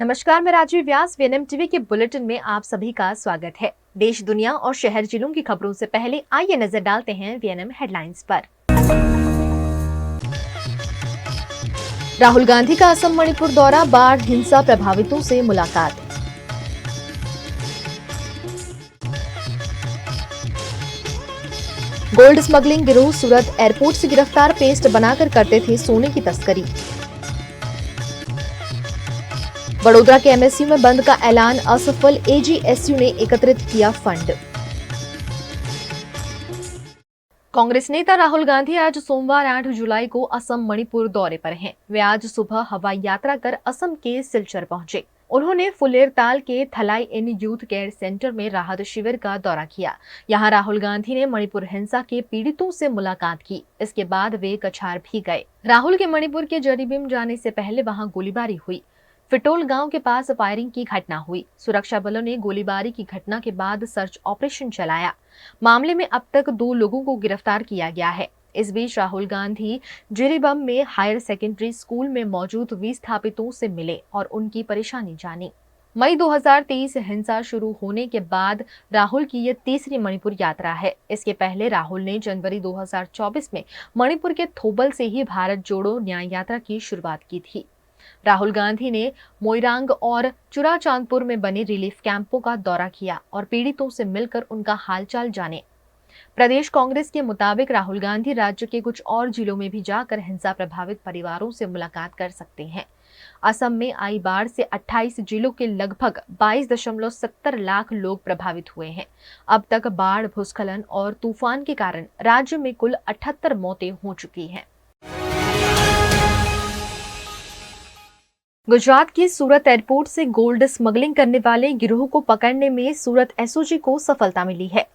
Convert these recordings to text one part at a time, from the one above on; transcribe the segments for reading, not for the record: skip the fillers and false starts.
नमस्कार, मैं राजीव व्यास। VNM TV के बुलेटिन में आप सभी का स्वागत है। देश, दुनिया और शहर जिलों की खबरों से पहले आइए नजर डालते हैं वीएनएम हेडलाइंस पर। राहुल गांधी का असम मणिपुर दौरा, बाढ़ हिंसा प्रभावितों से मुलाकात। गोल्ड स्मगलिंग गिरोह सूरत एयरपोर्ट से गिरफ्तार, पेस्ट बनाकर करते थे सोने की तस्करी। बड़ोदरा के एमएसयू में बंद का ऐलान असफल, एजीएसयू ने एकत्रित किया फंड। कांग्रेस नेता राहुल गांधी आज सोमवार 8 जुलाई को असम मणिपुर दौरे पर हैं। वे आज सुबह हवाई यात्रा कर असम के सिलचर पहुंचे। उन्होंने फुलेरताल के थलाई इन यूथ केयर सेंटर में राहत शिविर का दौरा किया। यहां राहुल गांधी ने मणिपुर हिंसा के पीड़ितों से मुलाकात की। इसके बाद वे कछार भी गए। राहुल के मणिपुर के जरीबीम जाने से पहले वहां गोलीबारी हुई। फिटोल गांव के पास फायरिंग की घटना हुई। सुरक्षा बलों ने गोलीबारी की घटना के बाद सर्च ऑपरेशन चलाया। मामले में अब तक 2 लोगों को गिरफ्तार किया गया है। इस बीच राहुल गांधी जिरीबम में हायर सेकेंडरी स्कूल में मौजूद विस्थापितों से मिले और उनकी परेशानी जानी। मई 2023 हिंसा शुरू होने के बाद राहुल की यह तीसरी मणिपुर यात्रा है। इसके पहले राहुल ने जनवरी 2024 में मणिपुर के थोबल से ही भारत जोड़ो न्याय यात्रा की शुरुआत की थी। राहुल गांधी ने मोइरांग और चुराचांदपुर में बने रिलीफ कैंपों का दौरा किया और पीड़ितों से मिलकर उनका हालचाल जाने। प्रदेश कांग्रेस के मुताबिक राहुल गांधी राज्य के कुछ और जिलों में भी जाकर हिंसा प्रभावित परिवारों से मुलाकात कर सकते हैं। असम में आई बाढ़ से 28 जिलों के लगभग 22.70 लाख लोग प्रभावित हुए हैं। अब तक बाढ़, भूस्खलन और तूफान के कारण राज्य में कुल 78 मौतें हो चुकी हैं। गुजरात के सूरत एयरपोर्ट से गोल्ड स्मगलिंग करने वाले गिरोह को पकड़ने में सूरत एसओजी को सफलता मिली है।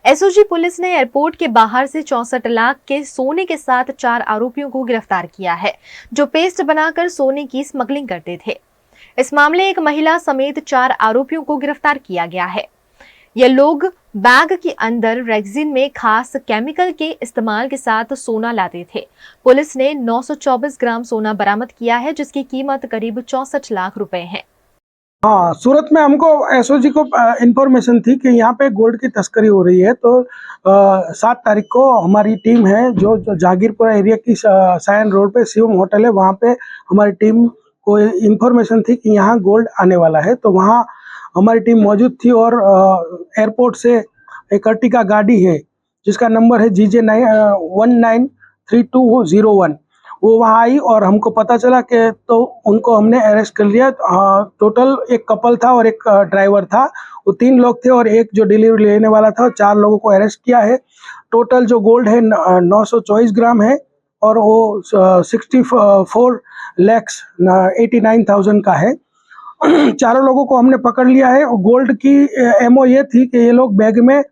एसओजी पुलिस ने एयरपोर्ट के बाहर से 64 लाख के सोने के साथ 4 आरोपियों को गिरफ्तार किया है, जो पेस्ट बनाकर सोने की स्मगलिंग करते थे। इस मामले एक महिला समेत 4 आरोपियों को गिरफ्तार किया गया है। ये लोग बैग के अंदर रेक्सिन में खास केमिकल के इस्तेमाल के साथ सोना लाते थे। पुलिस ने 924 ग्राम सोना बरामद किया है, जिसकी कीमत करीब 64 लाख रुपए है। हाँ, सूरत में हमको एसओजी को इंफॉर्मेशन थी कि यहाँ पे गोल्ड की तस्करी हो रही है। तो 7 तारीख को हमारी टीम है जो जहांगीरपुरा एरिया की सायन रोड पे शिवम होटल है, वहाँ पे हमारी टीम को इंफॉर्मेशन थी कि यहाँ गोल्ड आने वाला है। तो वहाँ हमारी टीम मौजूद थी और एयरपोर्ट से एक अर्टिगा गाड़ी है जिसका नंबर है GJ 193201, वो वहाँ आई और हमको पता चला कि तो उनको हमने अरेस्ट कर लिया। टोटल एक कपल था और एक ड्राइवर था, वो 3 लोग थे और एक जो डिलीवरी लेने वाला था। 4 लोगों को अरेस्ट किया है। टोटल जो गोल्ड है 924 ग्राम है और वो 64 lakhs 89,000 का है। चारों लोगों को हमने पकड़ लिया है। गोल्ड की एमओ ये थी कि ये लोग बैग में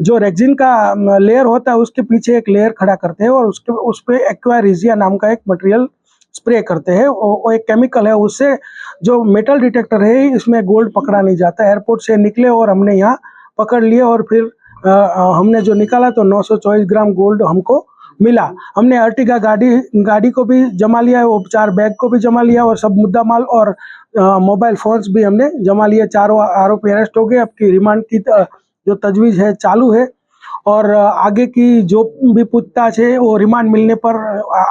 जो रेक्सिन का लेयर होता है उसके पीछे एक लेयर खड़ा करते हैं और उस पे एक्वा रिजिया नाम का एक मटेरियल स्प्रे करते हैं। वो एक केमिकल है, उससे जो मेटल डिटेक्टर है इसमें गोल्ड पकड़ा नहीं जाता। एयरपोर्ट से निकले और हमने यहाँ पकड़ लिए और फिर हमने जो निकाला तो 924 ग्राम गोल्ड हमको मिला। हमने अर्टिगा गाड़ी को भी जमा लिया है, वो 4 बैग को भी जमा लिया और सब मुद्दा माल और मोबाइल फोन्स भी हमने जमा लिए। 4 आरोपी अरेस्ट हो गए। अब की रिमांड की जो तजवीज है चालू है और आगे की जो भी पूछताछ है वो रिमांड मिलने पर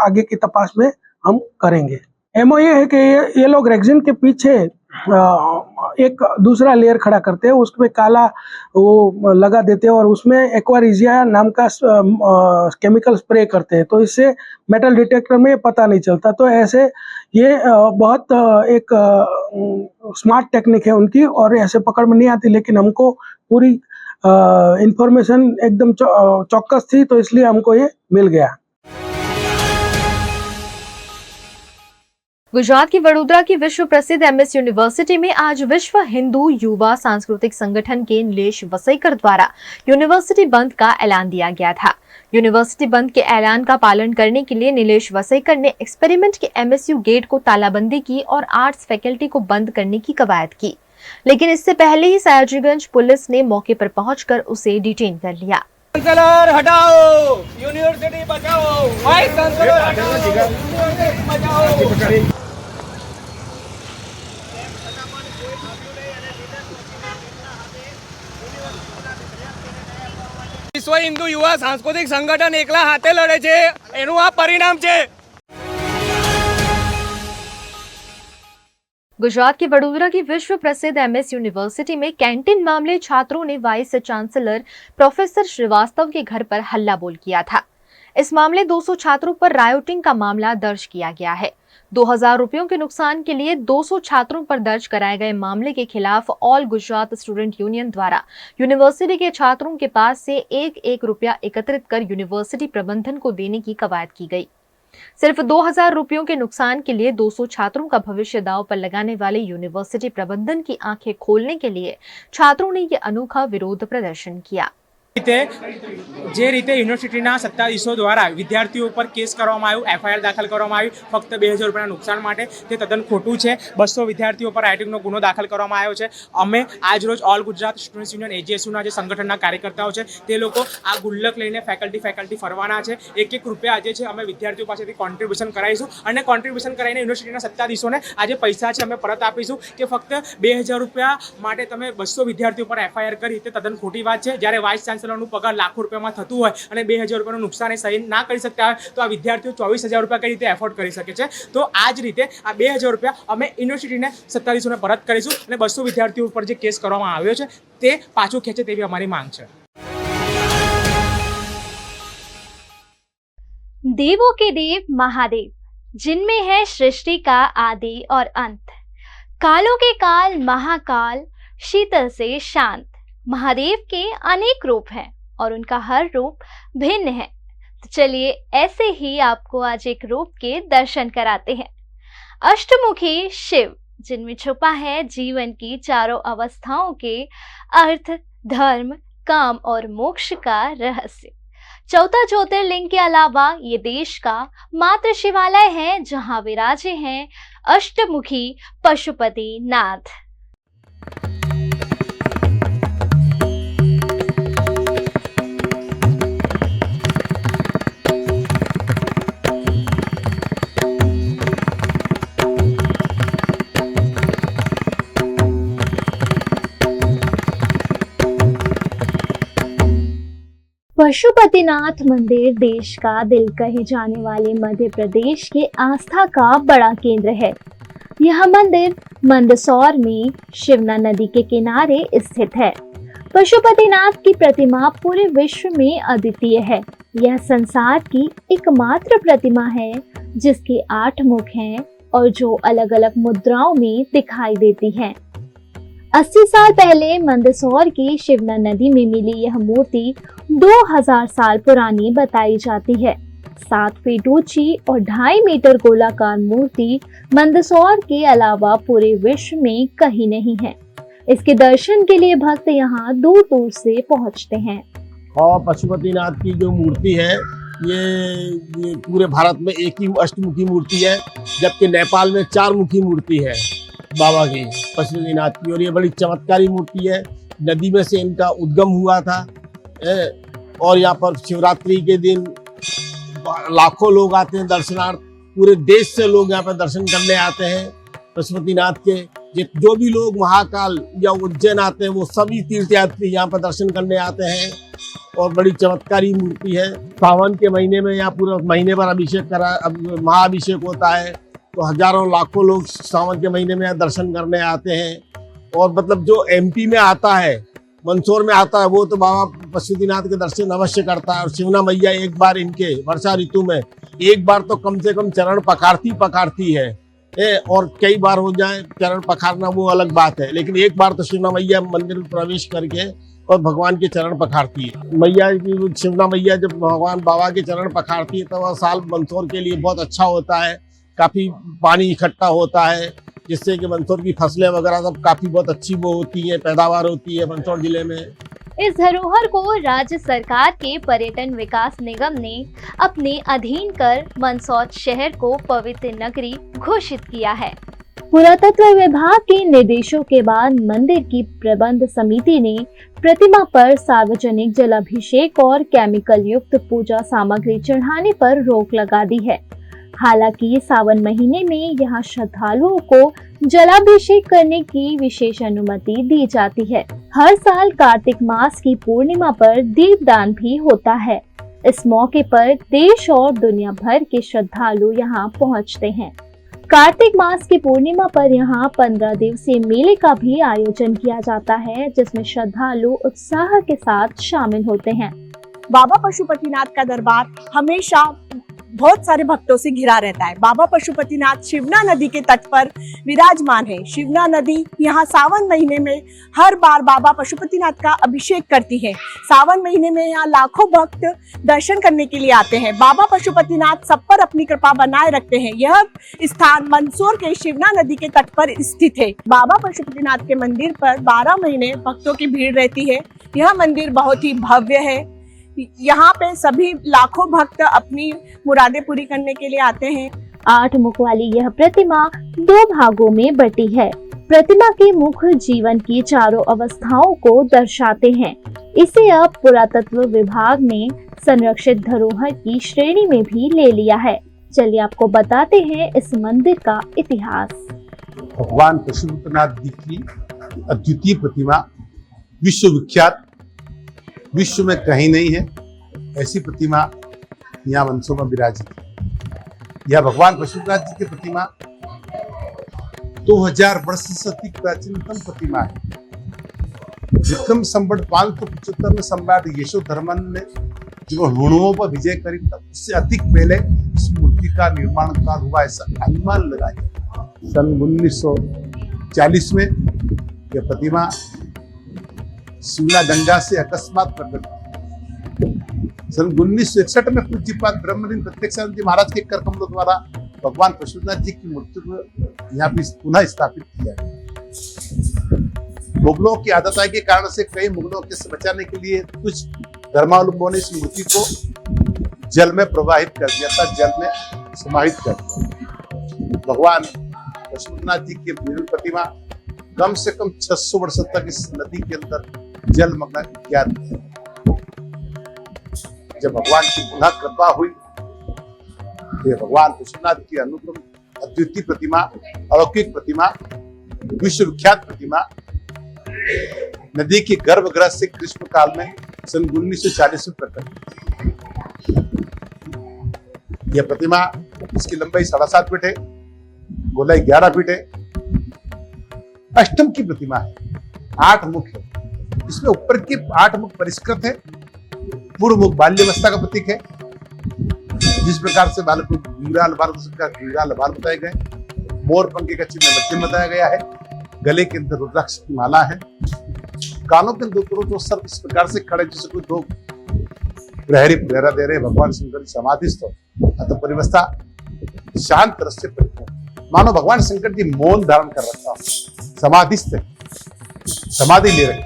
आगे की तपास में हम करेंगे। एमओ ये है कि ये लोग रेक्सिन के पीछे एक दूसरा लेयर खड़ा करते हैं, उसमें काला वो लगा देते हैं और उसमें एक्वारिजिया नाम का केमिकल स्प्रे करते हैं। तो इससे मेटल डिटेक्टर में पता नहीं चलता। तो ऐसे ये बहुत एक स्मार्ट टेक्निक है उनकी और ऐसे पकड़ में नहीं आती, लेकिन हमको पूरी इंफॉर्मेशन एकदम चौकस थी तो इसलिए हमको ये मिल गया। गुजरात की वडोदरा की विश्व प्रसिद्ध एमएस यूनिवर्सिटी में आज विश्व हिंदू युवा सांस्कृतिक संगठन के नीलेश वसईकर द्वारा यूनिवर्सिटी बंद का ऐलान दिया गया था। यूनिवर्सिटी बंद के ऐलान का पालन करने के लिए नीलेश वसईकर ने एक्सपेरिमेंट के एमएसयू गेट को तालाबंदी की और आर्ट्स फैकल्टी को बंद करने की कवायद की, लेकिन इससे पहले ही सयाजीगंज पुलिस ने मौके पर पहुंचकर उसे डिटेन कर लिया। चांसलर हटाओ, यूनिवर्सिटी बचाओ, वाइस चांसलर हटाओ, यूनिवर्सिटी बचाओ। વિશ્વ હિન્દુ યુવા સાંસ્કૃતિક સંગઠન એકલા હાથે લડે છે એનું આ પરિણામ છે। गुजरात के वडोदरा की विश्व प्रसिद्ध एमएस यूनिवर्सिटी में कैंटीन मामले छात्रों ने वाइस चांसलर प्रोफेसर श्रीवास्तव के घर पर हल्ला बोल किया था। इस मामले 200 छात्रों पर रायोटिंग का मामला दर्ज किया गया है। 2000 रुपयों के नुकसान के लिए 200 छात्रों पर दर्ज कराए गए मामले के खिलाफ ऑल गुजरात स्टूडेंट यूनियन द्वारा यूनिवर्सिटी के छात्रों के पास से एक रुपया एकत्रित कर यूनिवर्सिटी प्रबंधन को देने की कवायद की गई। सिर्फ 2000 रुपयों के नुकसान के लिए 200 छात्रों का भविष्य दांव पर लगाने वाले यूनिवर्सिटी प्रबंधन की आंखें खोलने के लिए छात्रों ने ये अनोखा विरोध प्रदर्शन किया। જે રીતે યુનિવર્સિટીના સત્તાધીશો દ્વારા વિદ્યાર્થીઓ ઉપર કેસ કરવામાં આવ્યું, એફઆઈઆર દાખલ કરવામાં આવી ફક્ત 2000 રૂપિયાના નુકસાન માટે, તે તદ્દન ખોટું છે। 200 વિદ્યાર્થીઓ પર રાઇટિંગનો ગુનો દાખલ કરવામાં આવ્યો છે। અમે આજરોજ ઓલ ગુજરાત સ્ટુડન્ટ્સ યુનિયન એજીએસયુના જે સંગઠનના કાર્યકર્તાઓ છે તે લોકો આ ગુલ્લક લઈને ફેકલ્ટી ફરવાના છે। એક રૂપિયા આજે છે અમે વિદ્યાર્થીઓ પાસેથી કોન્ટ્રીબ્યુશન કરાવીશું અને કોન્ટ્રીબ્યુશન કરાવીને યુનિવર્સિટીના સત્તાધીશોને આજે પૈસા છે અમે પરત આપીશું કે ફક્ત 2000 રૂપિયા માટે તમે 200 વિદ્યાર્થીઓ પર એફઆઈઆર કરી, તે તદ્દન ખોટી વાત છે। જ્યારે વાઇસ ચાન્સલરનું પગાર લાખો રૂપિયામાં થતું હોય અને 2000 રૂપિયાનું નુકસાન એ સહી ના કરી શકતા હોય તો આ વિદ્યાર્થીઓ 24000 રૂપિયા કઈ રીતે એફોર્ડ કરી શકે છે? તો આ જ રીતે આ 2000 રૂપિયા અમે યુનિવર્સિટીને સત્તાધીશોને પરત કરીશું અને 200 વિદ્યાર્થીઓ ઉપર જે કેસ કરવામાં આવ્યો છે તે પાછું ખેંચે તેવી અમારી માંગ છે। देवों के देव महादेव, जिनमें है सृष्टि का आदि और अंत, कालों के काल महाकाल, शीतल से शांत। महादेव के अनेक रूप हैं और उनका हर रूप भिन्न है। तो चलिए ऐसे ही आपको आज एक रूप के दर्शन कराते हैं। अष्टमुखी शिव, जिनमें छुपा है जीवन की चारों अवस्थाओं के अर्थ, धर्म, काम और मोक्ष का रहस्य। चौथा ज्योतिर्लिंग के अलावा ये देश का मात्र शिवालय है जहां विराजे हैं अष्टमुखी पशुपति नाथ। पशुपतिनाथ मंदिर देश का दिल कहे जाने वाले मध्य प्रदेश के आस्था का बड़ा केंद्र है। यह मंदिर मंदसौर में शिवना नदी के किनारे स्थित है। पशुपतिनाथ की प्रतिमा पूरे विश्व में अद्वितीय है। यह संसार की एकमात्र प्रतिमा है जिसके 8 मुख हैं और जो अलग अलग मुद्राओं में दिखाई देती हैं। 80 साल पहले मंदसौर की शिवना नदी में मिली यह मूर्ति 2000 साल पुरानी बताई जाती है। 7 फीट ऊंची और 2.5 मीटर गोलाकार मूर्ति मंदसौर के अलावा पूरे विश्व में कहीं नहीं है। इसके दर्शन के लिए भक्त यहाँ दूर दूर से पहुँचते हैं। और पशुपतिनाथ की जो मूर्ति है ये पूरे भारत में एक ही अष्टमुखी मूर्ति है, जबकि नेपाल में 4 मुखी मूर्ति है बाबा की, पशुपतिनाथ की। और ये बड़ी चमत्कारी मूर्ति है। नदी में से इनका उद्गम हुआ था और यहाँ पर शिवरात्रि के दिन लाखों लोग आते हैं दर्शनार्थ। पूरे देश से लोग यहाँ पर दर्शन करने आते हैं पशुपतिनाथ के। जो भी लोग महाकाल या उज्जैन आते हैं वो सभी तीर्थयात्री यहाँ पर दर्शन करने आते हैं और बड़ी चमत्कारी मूर्ति है। सावन के महीने में यहाँ पूरा महीने भर अभिषेक महाअभिषेक होता है, तो हजारों लाखों लोग सावन के महीने में दर्शन करने आते हैं। और मतलब जो एमपी में आता है, मंदसौर में आता है, वो तो बाबा पशुपतिनाथ के दर्शन अवश्य करता है। और शिवना मैया एक बार इनके वर्षा ऋतु में एक बार तो कम से कम चरण पखारती है। और कई बार हो जाए चरण पखारना वो अलग बात है, लेकिन एक बार तो शिवना मैया मंदिर में प्रवेश करके और भगवान के चरण पखारती है। मैया की शिवना मैया जब भगवान बाबा के चरण पखारती है तो वह साल मंदसौर के लिए बहुत अच्छा होता है। काफ़ी पानी इकट्ठा होता है जिससे कि मंदसौर की फसलें वगैरह सब काफ़ी बहुत अच्छी वो होती है, पैदावार होती है मंदसौर जिले में। इस धरोहर को राज्य सरकार के पर्यटन विकास निगम ने अपने अधीन कर मंदसौर शहर को पवित्र नगरी घोषित किया है। पुरातत्व विभाग के निर्देशों के बाद मंदिर की प्रबंध समिति ने प्रतिमा पर सार्वजनिक जलाभिषेक और केमिकल युक्त पूजा सामग्री चढ़ाने पर रोक लगा दी है। हालांकि सावन महीने में यहाँ श्रद्धालुओं को जलाभिषेक करने की विशेष अनुमति दी जाती है। हर साल कार्तिक मास की पूर्णिमा पर दीपदान भी होता है। इस मौके पर देश और दुनिया भर के श्रद्धालु यहाँ पहुँचते हैं। कार्तिक मास की पूर्णिमा पर यहाँ 15 दिवसीय मेले का भी आयोजन किया जाता है, जिसमें श्रद्धालु उत्साह के साथ शामिल होते हैं। बाबा पशुपतिनाथ का दरबार हमेशा बहुत सारे भक्तों से घिरा रहता है। बाबा पशुपतिनाथ शिवना नदी के तट पर विराजमान है। शिवना नदी यहाँ सावन महीने में हर बार बाबा पशुपतिनाथ का अभिषेक करती है। सावन महीने में यहाँ लाखों भक्त दर्शन करने के लिए आते हैं। बाबा पशुपतिनाथ सब पर अपनी कृपा बनाए रखते हैं। यह स्थान मंदसौर के शिवना नदी के तट पर स्थित है। बाबा पशुपतिनाथ के मंदिर पर 12 महीने भक्तों की भीड़ रहती है। यह मंदिर बहुत ही भव्य है। यहाँ पे सभी लाखों भक्त अपनी मुरादें पूरी करने के लिए आते हैं। 8 मुख वाली यह प्रतिमा 2 भागों में बटी है। प्रतिमा के मुख जीवन की चारों अवस्थाओं को दर्शाते हैं। इसे अब पुरातत्व विभाग ने संरक्षित धरोहर की श्रेणी में भी ले लिया है। चलिए आपको बताते हैं इस मंदिर का इतिहास। भगवान पशुपतिनाथ जी की अद्वितीय प्रतिमा विश्वविख्यात, विश्व में कहीं नहीं है ऐसी प्रतिमा यहाँ मंदसौर में विराजित है। यह भगवान पशुपतिनाथ जी की प्रतिमा 2000 वर्ष से अधिक प्राचीनतम प्रतिमा है। विक्रम संवत 575 में सम्राट यशोधर्मन ने जब हुणुओं पर विजय करी तब उससे अधिक पहले इस मूर्ति का निर्माण काल हुआ ऐसा अनुमान लगाया। सन 1940 में यह प्रतिमा शिवना गंगा से अकस्मात प्रकट हुई। सन 1961 में पूज्यपाद ब्रह्मलीन प्रत्यक्षानंद जी महाराज के कर कमलों द्वारा भगवान पशुपतिनाथ जी की मूर्ति को यहाँ भी पुनः स्थापित किया गया। मुगलों की आदताई के कारण से कई मुगलों के से बचाने के लिए कुछ धर्मावलंबियों ने इस मूर्ति को जल में प्रवाहित कर दिया था, जल में समाहित कर दिया। भगवान पशुपतिनाथ जी की प्रतिमा कम से कम 600 वर्ष तक इस नदी के अंदर जलमग्न ज्ञात है। जब भगवान की पुनः कृपा हुई तो भगवान पशुपतिनाथ की अनुपम अद्वितीय प्रतिमा, अलौकिक प्रतिमा, विश्वविख्यात प्रतिमा नदी के गर्भगृह से ग्रीष्म काल में सन 1940 में प्रकट। यह प्रतिमा, इसकी लंबाई 7.5 फीट है, गोलाई 11 फीट है, अष्टम की प्रतिमा है, 8 मुख है। इसमें ऊपर के 8 मुख परिष्कृत है। पूर्व मुख बाल्यावस्था का प्रतीक है। जिस प्रकार से बालक को विकराल बाल बताए गए, मोर पंखे का चिन्ह मध्यम बताया गया है। गले के अंदर रुद्राक्ष की माला है। कानों के अंदर तो सर इस प्रकार से खड़े जैसे कोई 2 प्रहरी पहरा दे रहे। भगवान शंकर समाधिस्थ अतः परिवस्था शांत रस से परिपूर्ण, मानो भगवान शंकर जी मौन धारण कर रखा, समाधिस्थ है, समाधि ले रहे।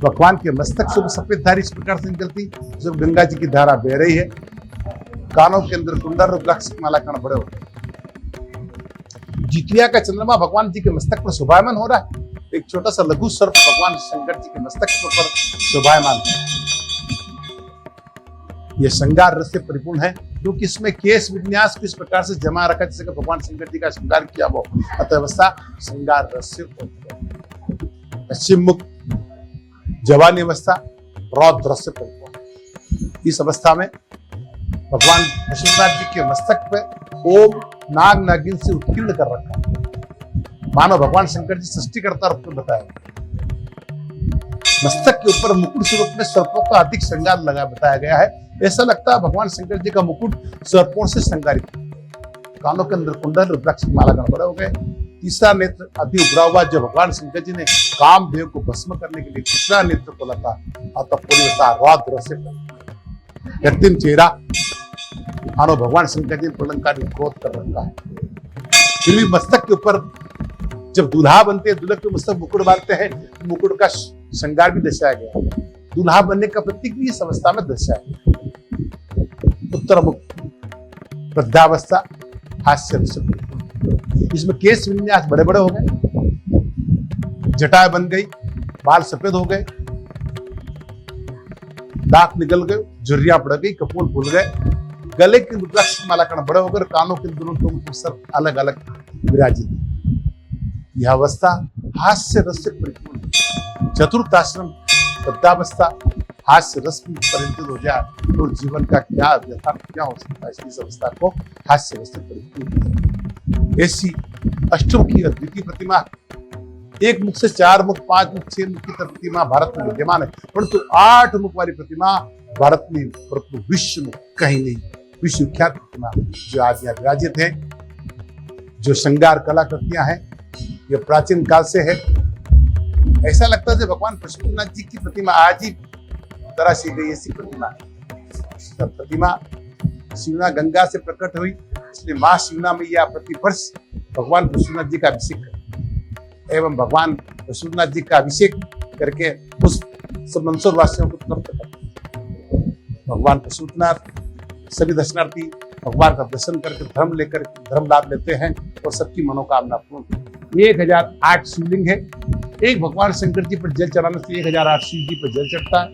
भगवान के मस्तक से सफेद धारी इस प्रकार से निकलती जब गंगा जी की धारा बह रही है। कानों के अंदर कुंडल रुद्राक्ष की माला कण बड़े होते हैं। जितिया का चंद्रमा भगवान जी के मस्तक पर शोभायमान हो रहा है। एक छोटा सा लघु सर्प भगवान शंकर जी के मस्तक पर शोभायमान है। यह श्रृंगार रस से परिपूर्ण है क्योंकि इसमें केश विन्यास को इस प्रकार से जमा रखा जैसे कि भगवान शंकर जी का श्रृंगार किया वो, अतः अवस्था श्रृंगार रस से पश्चिम मुख जवानी अवस्था रौद्र रस से परिपूर्ण। इस अवस्था में भगवान पशुपतिनाथ जी के मस्तक पे ओम नाग नागिन से उत्कीर्ण कर रखा, मानो भगवान शंकर जी सृष्टिकर्ता रूप में बताया। मस्तक के ऊपर मुकुट स्वरूप में सर्पों का अधिक श्रृंगार लगा बताया गया है। ऐसा लगता है भगवान शंकर जी का मुकुट सर्पों से श्रृंगारित। कानों के अंदर कुंडल रुद्राक्ष की माला गड़बड़े हो गए। तीसरा नेत्र अति उभरा हुआ जो भगवान शंकर जी ने कामदेव को भस्म करने के लिए तीसरा नेत्र को लगा, अतः पूरी रौद्र से कृत्रिम चेहरा, मानो भगवान शंकर जी ने प्रलंकारी क्रोध कर रखा है। फिर भी मस्तक के ऊपर जब दूल्हा बनते हैं, दुल्हन के मस्तक मुकुट बांधते हैं, मुकुट का श्रृंगार भी दर्शाया गया। दूल्हा बनने का प्रतीक भी इस अवस्था में दर्शाया गया। उत्तर मुख वृद्धावस्था हास्य रस, इसमें केश विन्यास बड़े बड़े हो गए, जटाएं बन गई, बाल सफेद हो गए, दांत निकल गए, झुर्रियां पड़ गई, कपोल फूल गए, गले के रुद्राक्ष माला कण बड़े होकर कानों के दोनों टोंक सर अलग अलग विराजित। यह अवस्था हास्य रस से परिपूर्ण, चतुर्थाश्रम वृद्धावस्था हास्य रस में परिणत हो जाए तो जीवन का क्या यथार्थ क्या हो सकता है। इस अवस्था को हास्य रस से परिपूर्ण। ऐसी अष्टमुखी अद्वितीय प्रतिमा, एक मुख से 4 मुख, 5 मुख, 6 मुख की प्रतिमा भारत में विद्यमान है, परंतु 8 मुख वाली प्रतिमा भारत में परंतु विश्व में कहीं नहीं। विश्व विख्यात प्रतिमा जो आज यहाँ विराजित है, जो श्रृंगार कलाकृतियां हैं, ये प्राचीन काल से है। ऐसा लगता है भगवान पशुपतिनाथ जी की प्रतिमा आज ही तराशी गई, ऐसी प्रतिमा है। प्रतिमा शिवना गंगा से प्रकट हुई, इसलिए माँ शिवना मैया प्रतिवर्ष भगवान पशुपतिनाथ जी का अभिषेक करते एवं भगवान पशुपतिनाथ जी का अभिषेक करके उस सब मंसूर वासियों को तृप्त करते। भगवान पशुपतिनाथ सभी दर्शनार्थी भगवान का दर्शन करके धर्म लेकर धर्म लाभ लेते हैं और सबकी मनोकामना पूर्ण। 1008 शिवलिंग है। एक भगवान शंकर जी पर जल चढ़ाने से 1008 शिव जी पर जल चढ़ता है।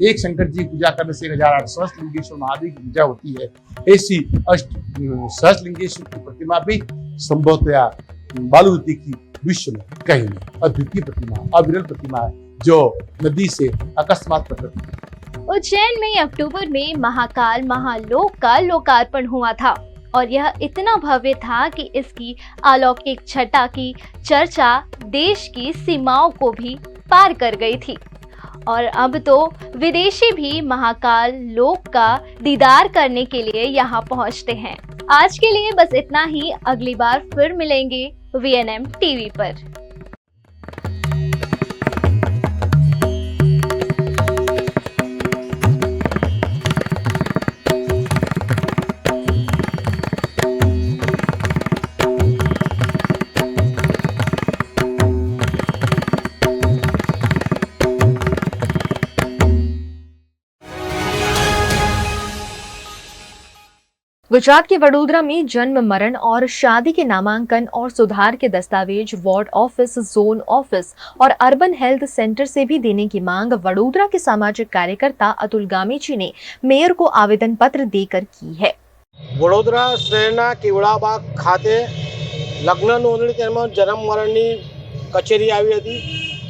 एक शंकर जी की पूजा करने से 1008 सहस्त्रलिंगेश्वर महादेव की पूजा होती है। ऐसी सहस्त्रलिंगेश्वर की प्रतिमा भी संभवतया बालूवती की विश्व में कहीं नहीं अद्वितीय प्रतिमा, अविरल प्रतिमा है जो नदी से अकस्मात प्रकट हुई। उज्जैन में अक्टूबर में महाकाल महालोक का लोकार्पण हुआ था और यह इतना भव्य था कि इसकी अलौकिक छटा की चर्चा देश की सीमाओं को भी पार कर गई थी और अब तो विदेशी भी महाकाल लोक का दीदार करने के लिए यहाँ पहुँचते हैं। आज के लिए बस इतना ही, अगली बार फिर मिलेंगे VNM टीवी पर। गुजरात के वडोदरा में जन्म, मरण और शादी के नामांकन और सुधार के दस्तावेज वार्ड ऑफिस, जोन ऑफिस और अर्बन हेल्थ सेंटर से भी देने की मांग वडोदरा के सामाजिक कार्यकर्ता अतुल गामेची ने मेयर को आवेदन पत्र देकर की है। વડોદરા શહેરના કેવડાબાગ ખાતે લગ્ન નોંધણી તેમજ જન્મ મરણની કચેરી આવી હતી।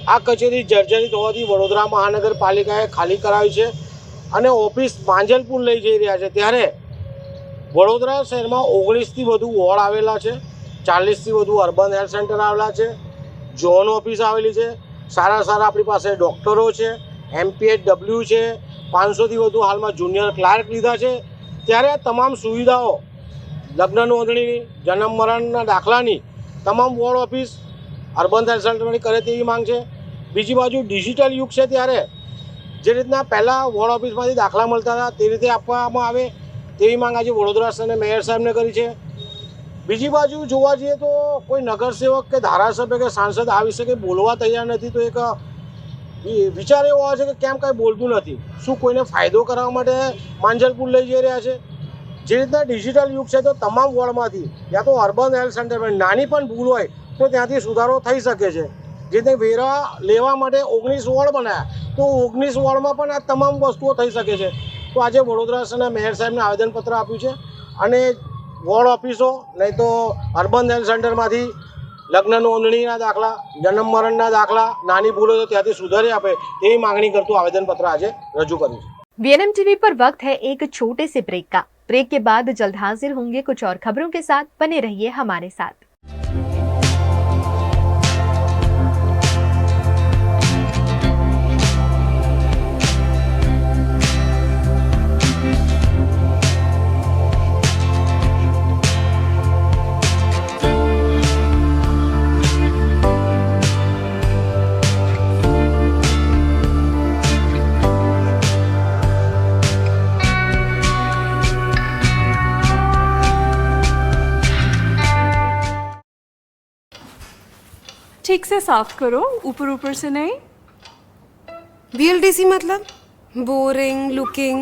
આ કચેરી જર્જરિત હોવાથી વડોદરા મહાનગરપાલિકાએ ખાલી કરાવી છે અને ઓફિસ માંજલપુર લઈ જઈ રહ્યા છે। ત્યારે વડોદરા શહેરમાં 19થી વધુ વોર્ડ આવેલા છે, 40થી વધુ અર્બન હેલ્થ સેન્ટર આવેલા છે, ઝોન ઓફિસ આવેલી છે, સારા આપણી પાસે ડૉક્ટરો છે, MPHW છે, 500થી વધુ હાલમાં જુનિયર ક્લાર્ક લીધા છે। ત્યારે આ તમામ સુવિધાઓ લગ્ન નોંધણી, જન્મ મરણના દાખલાની તમામ વોર્ડ ઓફિસ અર્બન હેલ્થ સેન્ટરમાંથી કરે તેવી માંગ છે। બીજી બાજુ ડિજિટલ યુગ છે, ત્યારે જે રીતના પહેલાં વોર્ડ ઓફિસમાંથી દાખલા મળતા હતા તે રીતે આપવામાં આવે તેવી માંગ આજે વડોદરા શહેરના મેયર સાહેબને કરી છે। બીજી બાજુ જોવા જઈએ તો કોઈ નગરસેવક કે ધારાસભ્ય કે સાંસદ આ વિશે કંઈ બોલવા તૈયાર નથી, તો એક વિચાર એવો આવે છે કે કેમ કાંઈ બોલતું નથી। શું કોઈને ફાયદો કરવા માટે માંજલપુર લઈ જઈ રહ્યા છે? જે રીતના ડિજિટલ યુગ છે તો તમામ વોર્ડમાંથી યા તો અર્બન હેલ્થ સેન્ટરમાં નાની પણ ભૂલ હોય તો ત્યાંથી સુધારો થઈ શકે છે। જે રીતે વેરા લેવા માટે 19 વોર્ડ બનાવ્યા તો 19 વોર્ડમાં પણ આ તમામ વસ્તુઓ થઈ શકે છે। તો આજે વડોદરા શહેરના મેયર સાહેબને આવેદનપત્ર આપ્યું છે અને વોર્ડ ઓફિસો નહીં તો અર્બન હેલ્થ સેન્ટરમાંથી લગ્ન નોંધણીના દાખલા, જન્મ મરણના દાખલા નાની ભૂલો તો ત્યાંથી સુધારી આપે તેવી માંગણી કરતું આવેદનપત્ર આજે રજૂ કર્યું છે। VNM टीवी पर वक्त है एक छोटे से ब्रेक का। ब्रेक के बाद जल्द हाजिर होंगे कुछ और खबरों के साथ। बने रहिए हमारे साथ। ठीक से साफ करो, ऊपर ऊपर से नहीं। VLDC मतलब बोरिंग लुकिंग,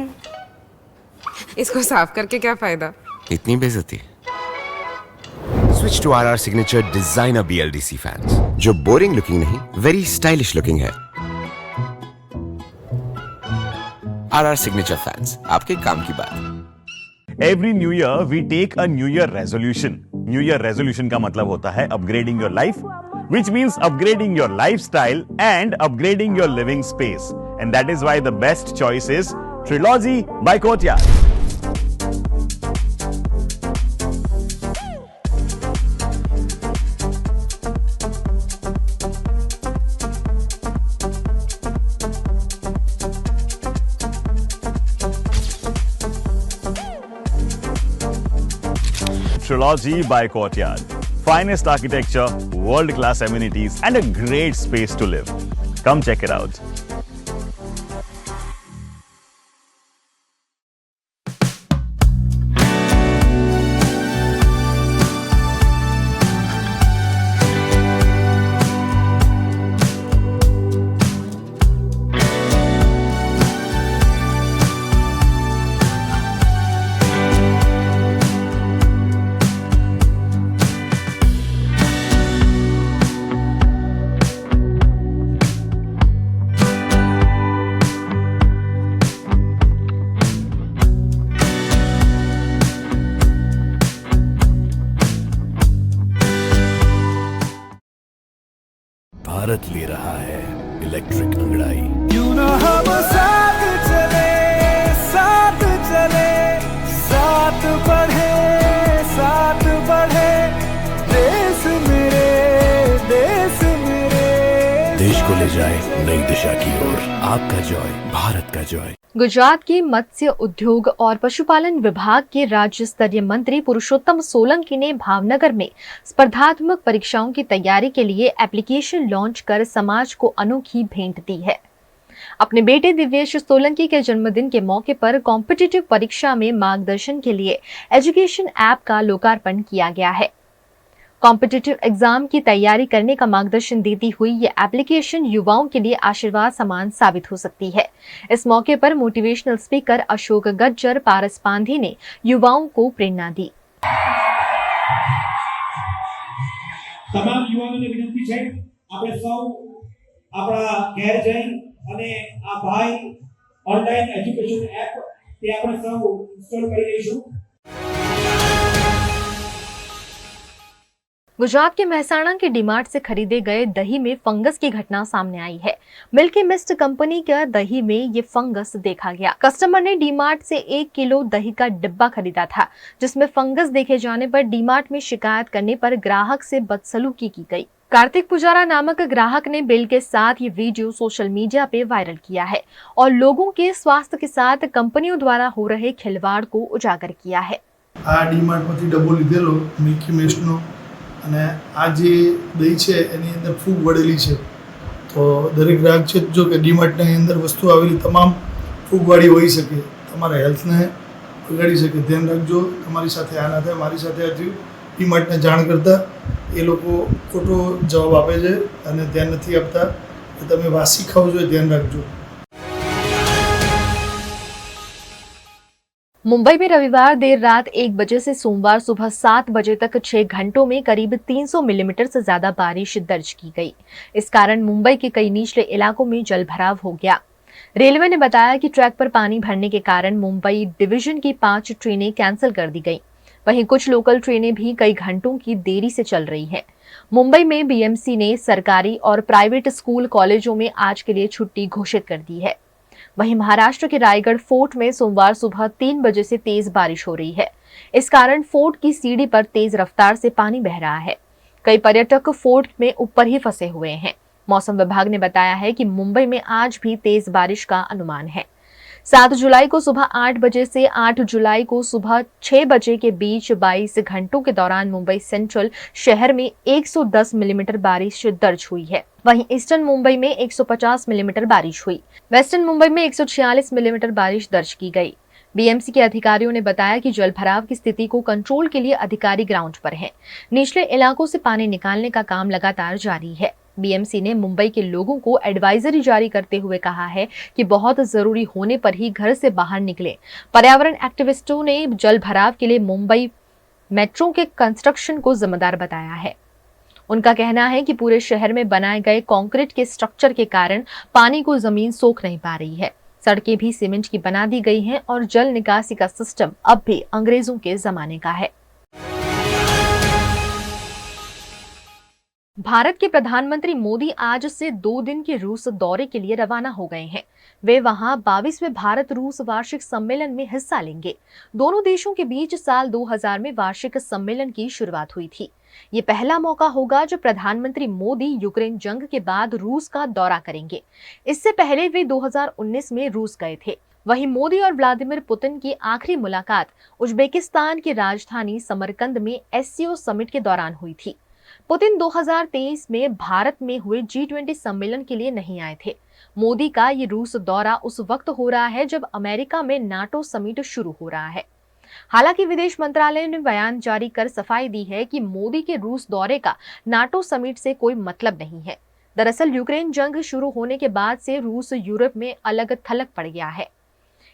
इसको साफ करके क्या फायदा? इतनी बेइज्जती। Switch to RR signature designer BLDC fans, जो बोरिंग लुकिंग नहीं, वेरी स्टाइलिश लुकिंग है। RR सिग्नेचर फैंस, आपके काम की बात। Every new year we take a new year resolution. New year resolution का मतलब होता है upgrading your life, which means upgrading your lifestyle and upgrading your living space. And that is why the best choice is Trilogy by Courtyard. Trilogy by Courtyard. Finest architecture, world-class amenities, and a great space to live. Come check it out. Bharat ले रहा है electric अंगड़ाई। क्यों ना हम साथ चले, साथ चले, साथ बढ़े, साथ बढ़े, देश मेरे, देश मेरे। देश को ले जाए नई दिशा की ओर। आपका जॉय, भारत का जॉय। गुजरात के मत्स्य उद्योग और पशुपालन विभाग के राज्य स्तरीय मंत्री पुरुषोत्तम सोलंकी ने भावनगर में स्पर्धात्मक परीक्षाओं की तैयारी के लिए एप्लीकेशन लॉन्च कर समाज को अनोखी भेंट दी है। अपने बेटे दिव्येश सोलंकी के जन्मदिन के मौके पर कॉम्पिटिटिव परीक्षा में मार्गदर्शन के लिए एजुकेशन ऐप का लोकार्पण किया गया है। कॉम्पिटिटिव एग्जाम की तैयारी करने का मार्गदर्शन देती हुई ये एप्लीकेशन युवाओं के लिए आशीर्वाद समान साबित हो सकती है। इस मौके पर मोटिवेशनल स्पीकर अशोक गज्जर पारस पांधी ने युवाओं को प्रेरणा दी। તમામ યુવાનોને વિનંતી છે આપણે સૌ આપણા ઘેર જઈ અને આ ભાઈ ઓનલાઈન એજ્યુકેશન એપ તે આપણે સૌ ઇન્સ્ટોલ કરી લઈશું। गुजरात के मेहसाणा के डीमार्ट से खरीदे गए दही में फंगस की घटना सामने आई है। मिल्की मिस्ट कंपनी के दही में ये फंगस देखा गया। कस्टमर ने डीमार्ट से 1 किलो दही का डिब्बा खरीदा था, जिसमें फंगस देखे जाने पर डीमार्ट में शिकायत करने पर ग्राहक से बदसलूकी की गई। कार्तिक पुजारा नामक ग्राहक ने बिल के साथ ये वीडियो सोशल मीडिया पे वायरल किया है और लोगों के स्वास्थ्य के साथ कंपनियों द्वारा हो रहे खिलवाड़ को उजागर किया है। आ डीमार्ट માંથી ડબ્બો લીધેલો મિલ્કી મિસ્ટનો અને આ જે દહીં છે એની અંદર ફૂગ વળેલી છે, તો દરેક ગ્રાહક છે જો કે ડીમાર્ટની અંદર વસ્તુ આવેલી તમામ ફૂગવાળી હોઈ શકે, તમારા હેલ્થને બગાડી શકે। ધ્યાન રાખજો તમારી સાથે આ ના થાય। મારી સાથે આજે ડીમાર્ટને જાણ કરતા એ લોકો ખોટો જવાબ આપે છે અને ધ્યાન નથી આપતા કે તમે વાસી ખાવ છો, ધ્યાન રાખજો। मुंबई में रविवार देर रात 1 बजे से सोमवार सुबह 7 बजे तक 6 घंटों में करीब 300 मिलीमीटर से ज्यादा बारिश दर्ज की गई। इस कारण मुंबई के कई निचले इलाकों में जलभराव हो गया। रेलवे ने बताया कि ट्रैक पर पानी भरने के कारण मुंबई डिवीजन की 5 ट्रेनें कैंसिल कर दी गईं। वहीं कुछ लोकल ट्रेनें भी कई घंटों की देरी से चल रही हैं। मुंबई में बीएमसी ने सरकारी और प्राइवेट स्कूल कॉलेजों में आज के लिए छुट्टी घोषित कर दी है। वहीं महाराष्ट्र के रायगढ़ फोर्ट में सोमवार सुबह 3 बजे से तेज बारिश हो रही है। इस कारण फोर्ट की सीढ़ी पर तेज रफ्तार से पानी बह रहा है। कई पर्यटक फोर्ट में ऊपर ही फंसे हुए हैं। मौसम विभाग ने बताया है कि मुंबई में आज भी तेज बारिश का अनुमान है। 7 जुलाई को सुबह 8 बजे से 8 जुलाई को सुबह 6 बजे के बीच 22 घंटों के दौरान मुंबई सेंट्रल शहर में 110 मिलीमीटर बारिश दर्ज हुई है। वहीं ईस्टर्न मुंबई में 150 मिलीमीटर बारिश हुई। वेस्टर्न मुंबई में 146 मिलीमीटर बारिश दर्ज की गई। बीएमसी के अधिकारियों ने बताया कि जलभराव की स्थिति को कंट्रोल के लिए अधिकारी ग्राउंड पर हैं। निचले इलाकों से पानी निकालने का काम लगातार जारी है। बीएमसी ने मुंबई के लोगों को एडवाइजरी जारी करते हुए कहा है कि बहुत जरूरी होने पर ही घर से बाहर निकलें। पर्यावरण एक्टिविस्टों ने जलभराव के लिए मुंबई मेट्रो के कंस्ट्रक्शन को जिम्मेदार बताया है। उनका कहना है कि पूरे शहर में बनाए गए कंक्रीट के स्ट्रक्चर के कारण पानी को जमीन सोख नहीं पा रही है। सड़कें भी सीमेंट की बना दी गई हैं और जल निकासी का सिस्टम अब भी अंग्रेजों के जमाने का है। भारत के प्रधानमंत्री मोदी आज से 2 दिन के रूस दौरे के लिए रवाना हो गए हैं। वे वहां 22वें भारत रूस वार्षिक सम्मेलन में हिस्सा लेंगे। दोनों देशों के बीच साल 2000 में वार्षिक सम्मेलन की शुरुआत हुई थी। ये पहला मौका होगा जब प्रधानमंत्री मोदी यूक्रेन जंग के बाद रूस का दौरा करेंगे। इससे पहले वे 2019 में रूस गए थे। वहीं मोदी और व्लादिमीर पुतिन की आखिरी मुलाकात उज्बेकिस्तान की राजधानी समरकंद में SCO समिट के दौरान हुई थी। पुतिन 2023 में भारत में हुए G20 सम्मेलन के लिए नहीं आए थे। मोदी का ये रूस दौरा उस वक्त हो रहा है जब अमेरिका में नाटो समिट शुरू हो रहा है। हालांकि विदेश मंत्रालय ने बयान जारी कर सफाई दी है कि मोदी के रूस दौरे का नाटो समिट से कोई मतलब नहीं है। दरअसल यूक्रेन जंग शुरू होने के बाद से रूस यूरोप में अलग थलग पड़ गया है।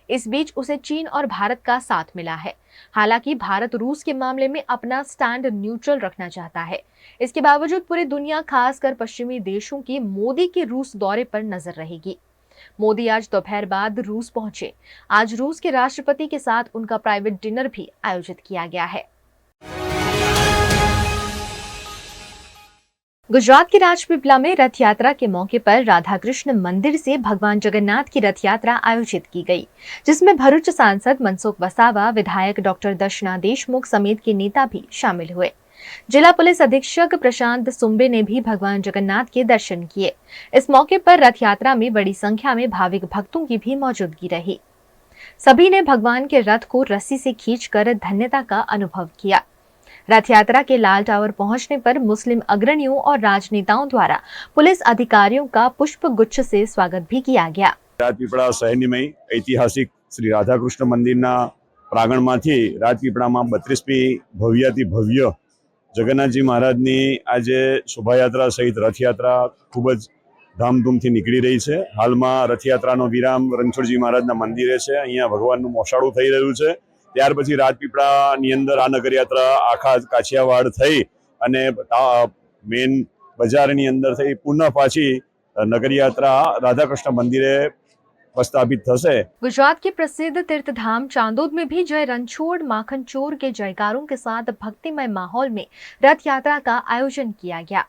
इस बीच उसे चीन और भारत का साथ मिला है। हालांकि भारत रूस के मामले में अपना स्टैंड न्यूट्रल रखना चाहता है। इसके बावजूद पूरी दुनिया, खासकर पश्चिमी देशों की मोदी के रूस दौरे पर नजर रहेगी। मोदी आज दोपहर बाद रूस पहुंचे। आज रूस के राष्ट्रपति के साथ उनका प्राइवेट डिनर भी आयोजित किया गया है। गुजरात के राजपीपला में रथ यात्रा के मौके पर राधा कृष्ण मंदिर से भगवान जगन्नाथ की रथ यात्रा आयोजित की गई, जिसमें भरूच सांसद मनसुख वसावा, विधायक डॉक्टर दर्शना देशमुख समेत के नेता भी शामिल हुए। जिला पुलिस अधीक्षक प्रशांत सुंबे ने भी भगवान जगन्नाथ के दर्शन किए। इस मौके पर रथ यात्रा में बड़ी संख्या में भाविक भक्तों की भी मौजूदगी रही। सभी ने भगवान के रथ को रस्सी से खींचकर धन्यता का अनुभव किया। रथ यात्रा के लाल टावर पहुंचने पर मुस्लिम अग्रणियों और राजनेताओं द्वारा पुलिस अधिकारियों का पुष्प गुच्छ से स्वागत भी किया गया। રાજપીપળા શહેરની ઐતિહાસિક શ્રી રાધાકૃષ્ણ મંદિરના પ્રાંગણમાંથી રાજપીપળામાં 32મી ભવ્યાતિ ભવ્ય જગન્નાથજી મહારાજની આજે શોભાયાત્રા સહિત રથયાત્રા ખૂબ જ ધામધૂમથી નીકળી રહી છે। હાલમાં રથયાત્રાનો વિરામ રણછોડજી મહારાજના મંદિરે છે। અહીંયા ભગવાનનું મોસાળું થઈ રહ્યું છે। ત્યાર પછી રાજપીપળાની અંદર આ નગરયાત્રા આખા કાછિયાવાડ થઈ અને મેન બજારની અંદર થઈ પુનઃ પાછી નગરયાત્રા રાધાકૃષ્ણ મંદિરે प्रस्तावित થશે। गुजरात के प्रसिद्ध तीर्थधाम चांदोद में भी जय रणछोड़ माखन चोर के जयकारों के साथ भक्तिमय माहौल में रथ यात्रा का आयोजन किया गया।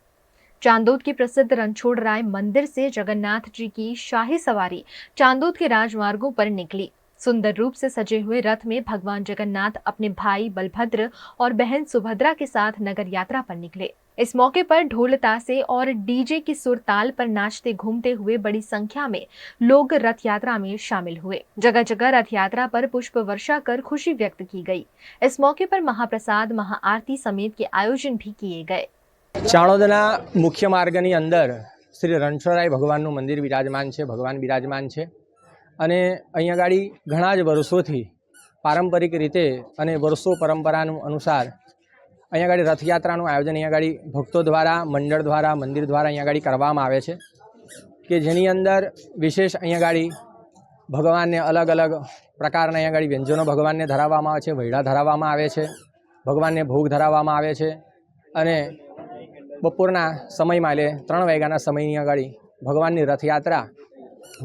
चांदोद के प्रसिद्ध रणछोड़ राय मंदिर से जगन्नाथ जी की शाही सवारी चांदोद के राजमार्गों पर निकली। सुंदर रूप से सजे हुए रथ में भगवान जगन्नाथ अपने भाई बलभद्र और बहन सुभद्रा के साथ नगर यात्रा पर निकले। इस मौके पर ढोल तासे और डीजे की सुर ताल पर नाचते घूमते हुए बड़ी संख्या में लोग रथ यात्रा में शामिल हुए। जगह जगह रथ यात्रा पर पुष्प वर्षा कर खुशी व्यक्त की गई। इस मौके पर महाप्रसाद, महाआरती समेत के आयोजन भी किए गए। चाणोदना मुख्य मार्गनी अंदर श्री रणछोड़राय भगवानનું મંદિર વિરાજમાન છે। ભગવાન વિરાજમાન છે અને અહીંયા ગાડી ઘણા જ વર્ષોથી પારંપરિક રીતે અને વર્ષો પરંપરાનું અનુસાર અહીંયા ગાડી રથયાત્રાનું આયોજન અહીંયા ગાડી ભક્તો દ્વારા, મંડળ દ્વારા, મંદિર દ્વારા અહીંયા ગાડી કરવામાં આવે છે કે જેની અંદર વિશેષ અહીંયા ગાડી ભગવાનને અલગ અલગ પ્રકારના અહીંયા ગાડી વ્યંજનો ભગવાનને ધરાવવામાં આવે છે, વૈડા ધરાવવામાં આવે છે, ભગવાનને ભોગ ધરાવવામાં આવે છે અને બપોરના સમયમાં એટલે 3 વાગ્યાના સમયની અહીંયા ગાડી ભગવાનની રથયાત્રા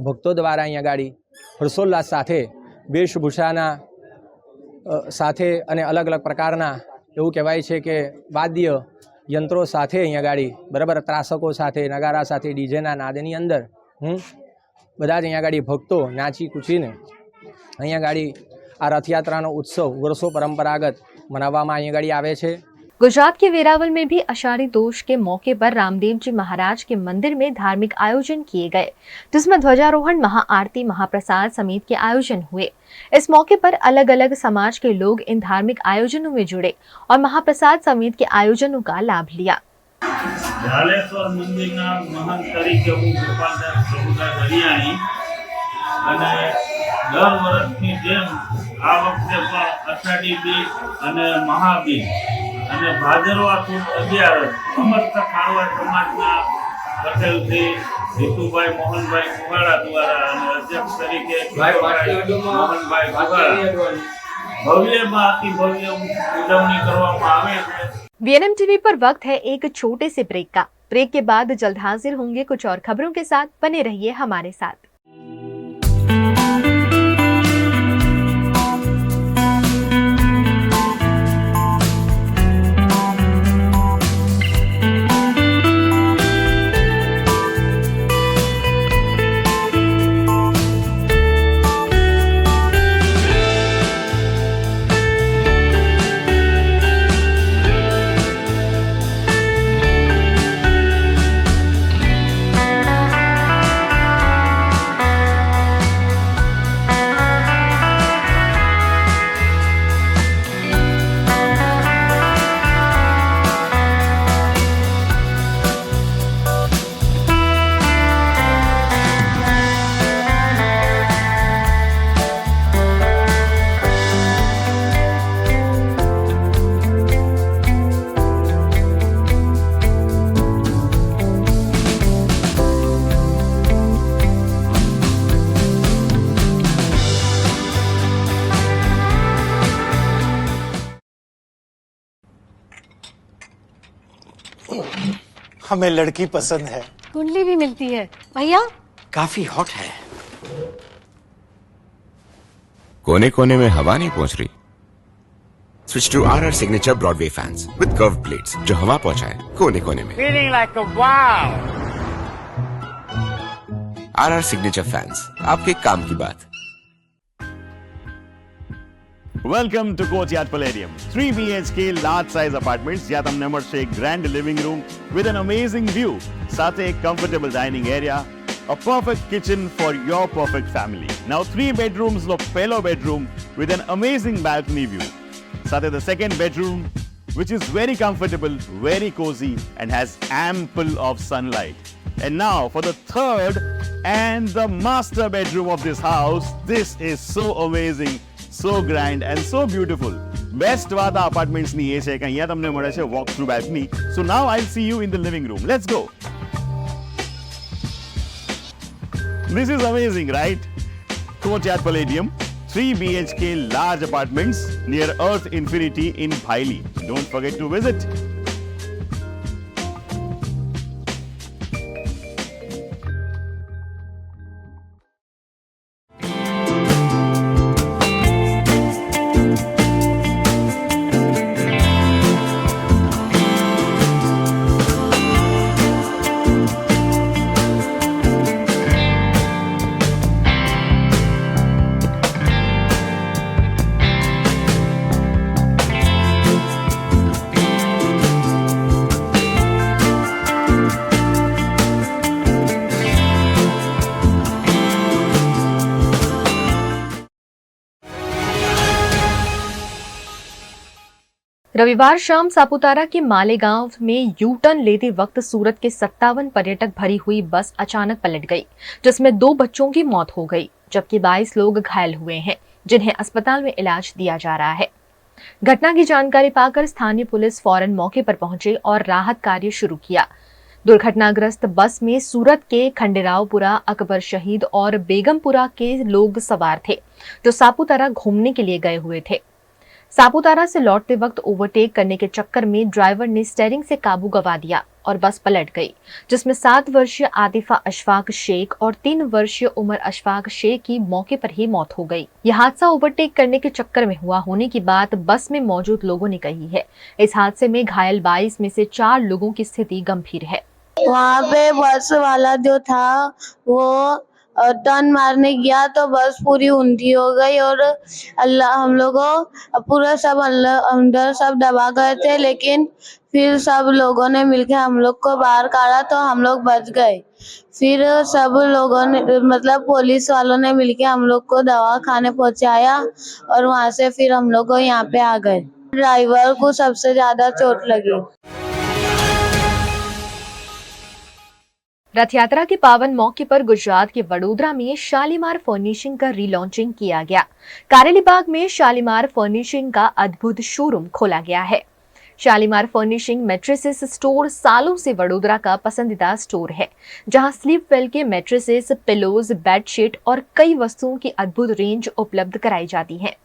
ભક્તો દ્વારા અહીંયા ગાડી હર્ષોલ્લાસ સાથે વેશભૂષાના સાથે અને અલગ અલગ પ્રકારના એવું કહેવાય છે કે વાદ્ય યંત્રો સાથે અહીંયા ગાડી બરાબર ત્રાસકો સાથે, નગારા સાથે, ડીજેના નાદની અંદર બધા જ અહીંયા ગાડી ભક્તો નાચી કૂચીને અહીંયા ગાડી આ રથયાત્રાનો ઉત્સવ વર્ષો પરંપરાગત મનાવવામાં અહીંયા ગાડી આવે છે। गुजरात के वेरावल में भी आषाढ़ी दोष के मौके पर रामदेव जी महाराज के मंदिर में धार्मिक आयोजन किए गए, जिसमें ध्वजारोहण, महाआरती, महाप्रसाद समेत के आयोजन हुए। इस मौके पर अलग अलग समाज के लोग इन धार्मिक आयोजनों में जुड़े और महाप्रसाद समेत के आयोजनों का लाभ लिया। झालेश्वर मंदिरना महंत तरीके हूँ गोपालदास प्रभुदास हरियाणी અને દર વર્ષની જેમ આ વખતે પણ અષાઢી બીજ અને મહાબીજ અને ભાદરવા સુદ 11 સમસ્ત ખારવા સમાજના પટેલ શ્રી જીતુભાઈ મોહનભાઈ કુવાડા દ્વારા અને અધ્યક્ષ તરીકે મોહનભાઈ કુવાડા ભવ્યમાં અતિ ભવ્ય ઉજવણી કરવામાં આવે છે। वीएनएम टीवी पर वक्त है एक छोटे से ब्रेक का। ब्रेक के बाद जल्द हाजिर होंगे कुछ और खबरों के साथ। बने रहिए हमारे साथ। हमें लड़की पसंद है। कुंडली भी मिलती है भैया। काफी हॉट है। कोने कोने में हवा नहीं पहुंच रही? Switch to RR signature Broadway fans with curve plates जो हवा पहुंचाए कोने कोने में। Feeling like a wow. RR signature fans, आपके काम की बात। Welcome to Courtyard Palladium. 3 BHK large size apartments જ્યાં તમને મળશે એક grand living room with an amazing view, સાથે એક comfortable dining area, a perfect kitchen for your perfect family. Now 3 bedrooms નો પહેલો bedroom with an amazing balcony view. સાથે the second bedroom which is very comfortable, very cozy and has ample of sunlight. And now for the third and the master bedroom of this house. This is so amazing, so grand and so beautiful. Best વાત આ apartments ની એ છે કે અહીંયા તમને મળે છે walk through balcony. So now I'll see you in the living room. Let's go. This is amazing, right? Courtyard Palladium, 3 BHK large apartments near Earth Infinity in Bhaili. Don't forget to visit. रविवार शाम सापुतारा के मालेगांव में U turn लेते वक्त सूरत के 57 पर्यटक भरी हुई बस अचानक पलट गई, जिसमें 2 बच्चों की मौत हो गई, जबकि 22 लोग घायल हुए हैं, जिन्हें अस्पताल में इलाज दिया जा रहा है। घटना की जानकारी पाकर स्थानीय पुलिस फौरन मौके पर पहुंचे और राहत कार्य शुरू किया। दुर्घटनाग्रस्त बस में सूरत के खंडेरावपुरा, अकबर शहीद और बेगमपुरा के लोग सवार थे, जो सापुतारा घूमने के लिए गए हुए थे। सापुतारा से लौटते वक्त ओवरटेक करने के चक्कर में ड्राइवर ने स्टीयरिंग से काबू गंवा दिया और बस पलट गई, जिसमें 7 वर्षीय आतिफा अशफाक शेख और 3 वर्षीय उमर अशफाक शेख की मौके पर ही मौत हो गई। यह हादसा ओवरटेक करने के चक्कर में हुआ होने की बात बस में मौजूद लोगों ने कही है। इस हादसे में घायल 22 में से 4 लोगों की स्थिति गंभीर है। वहाँ पे बस वाला जो था वो टर्न मारने गया तो बस पूरी ऊंधी हो गई और अल्लाह हम लोग को पूरा सब अंदर सब दबा गए थे, लेकिन फिर सब लोगों ने मिलकर हम लोग को बाहर काढ़ा तो हम लोग बच गए। फिर सब लोगों ने मतलब पुलिस वालों ने मिलकर हम लोग को दवाखाने पहुंचाया और वहाँ से फिर हम लोग को यहाँ पे आ गए। ड्राइवर को सबसे ज्यादा चोट लगी। रथ यात्रा के पावन मौके पर गुजरात के वडोदरा में शालीमार फर्निशिंग का रीलॉन्चिंग किया गया। कारेली बाग में शालीमार फर्निशिंग का अद्भुत शोरूम खोला गया है। शालीमार फर्निशिंग मैट्रेसेस स्टोर सालों से वडोदरा का पसंदीदा स्टोर है, जहां स्लीप वेल के मैट्रेसेस, पिलोज, बेडशीट और कई वस्तुओं की अद्भुत रेंज उपलब्ध कराई जाती है।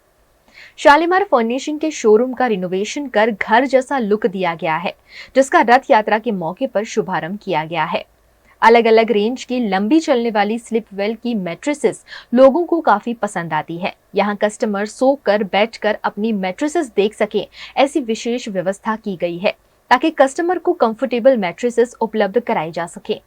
शालीमार फर्निशिंग के शोरूम का रिनोवेशन कर घर जैसा लुक दिया गया है, जिसका रथ यात्रा के मौके पर शुभारंभ किया गया है। अलग अलग रेंज की लंबी चलने वाली स्लिप वेल की मैट्रेसेस लोगों को काफी पसंद आती है। यहाँ कस्टमर सोकर बैठकर अपनी मैट्रेसेस देख सके, ऐसी विशेष व्यवस्था की गई है ताकि कस्टमर को कंफर्टेबल मैट्रेसेस उपलब्ध कराई जा सके।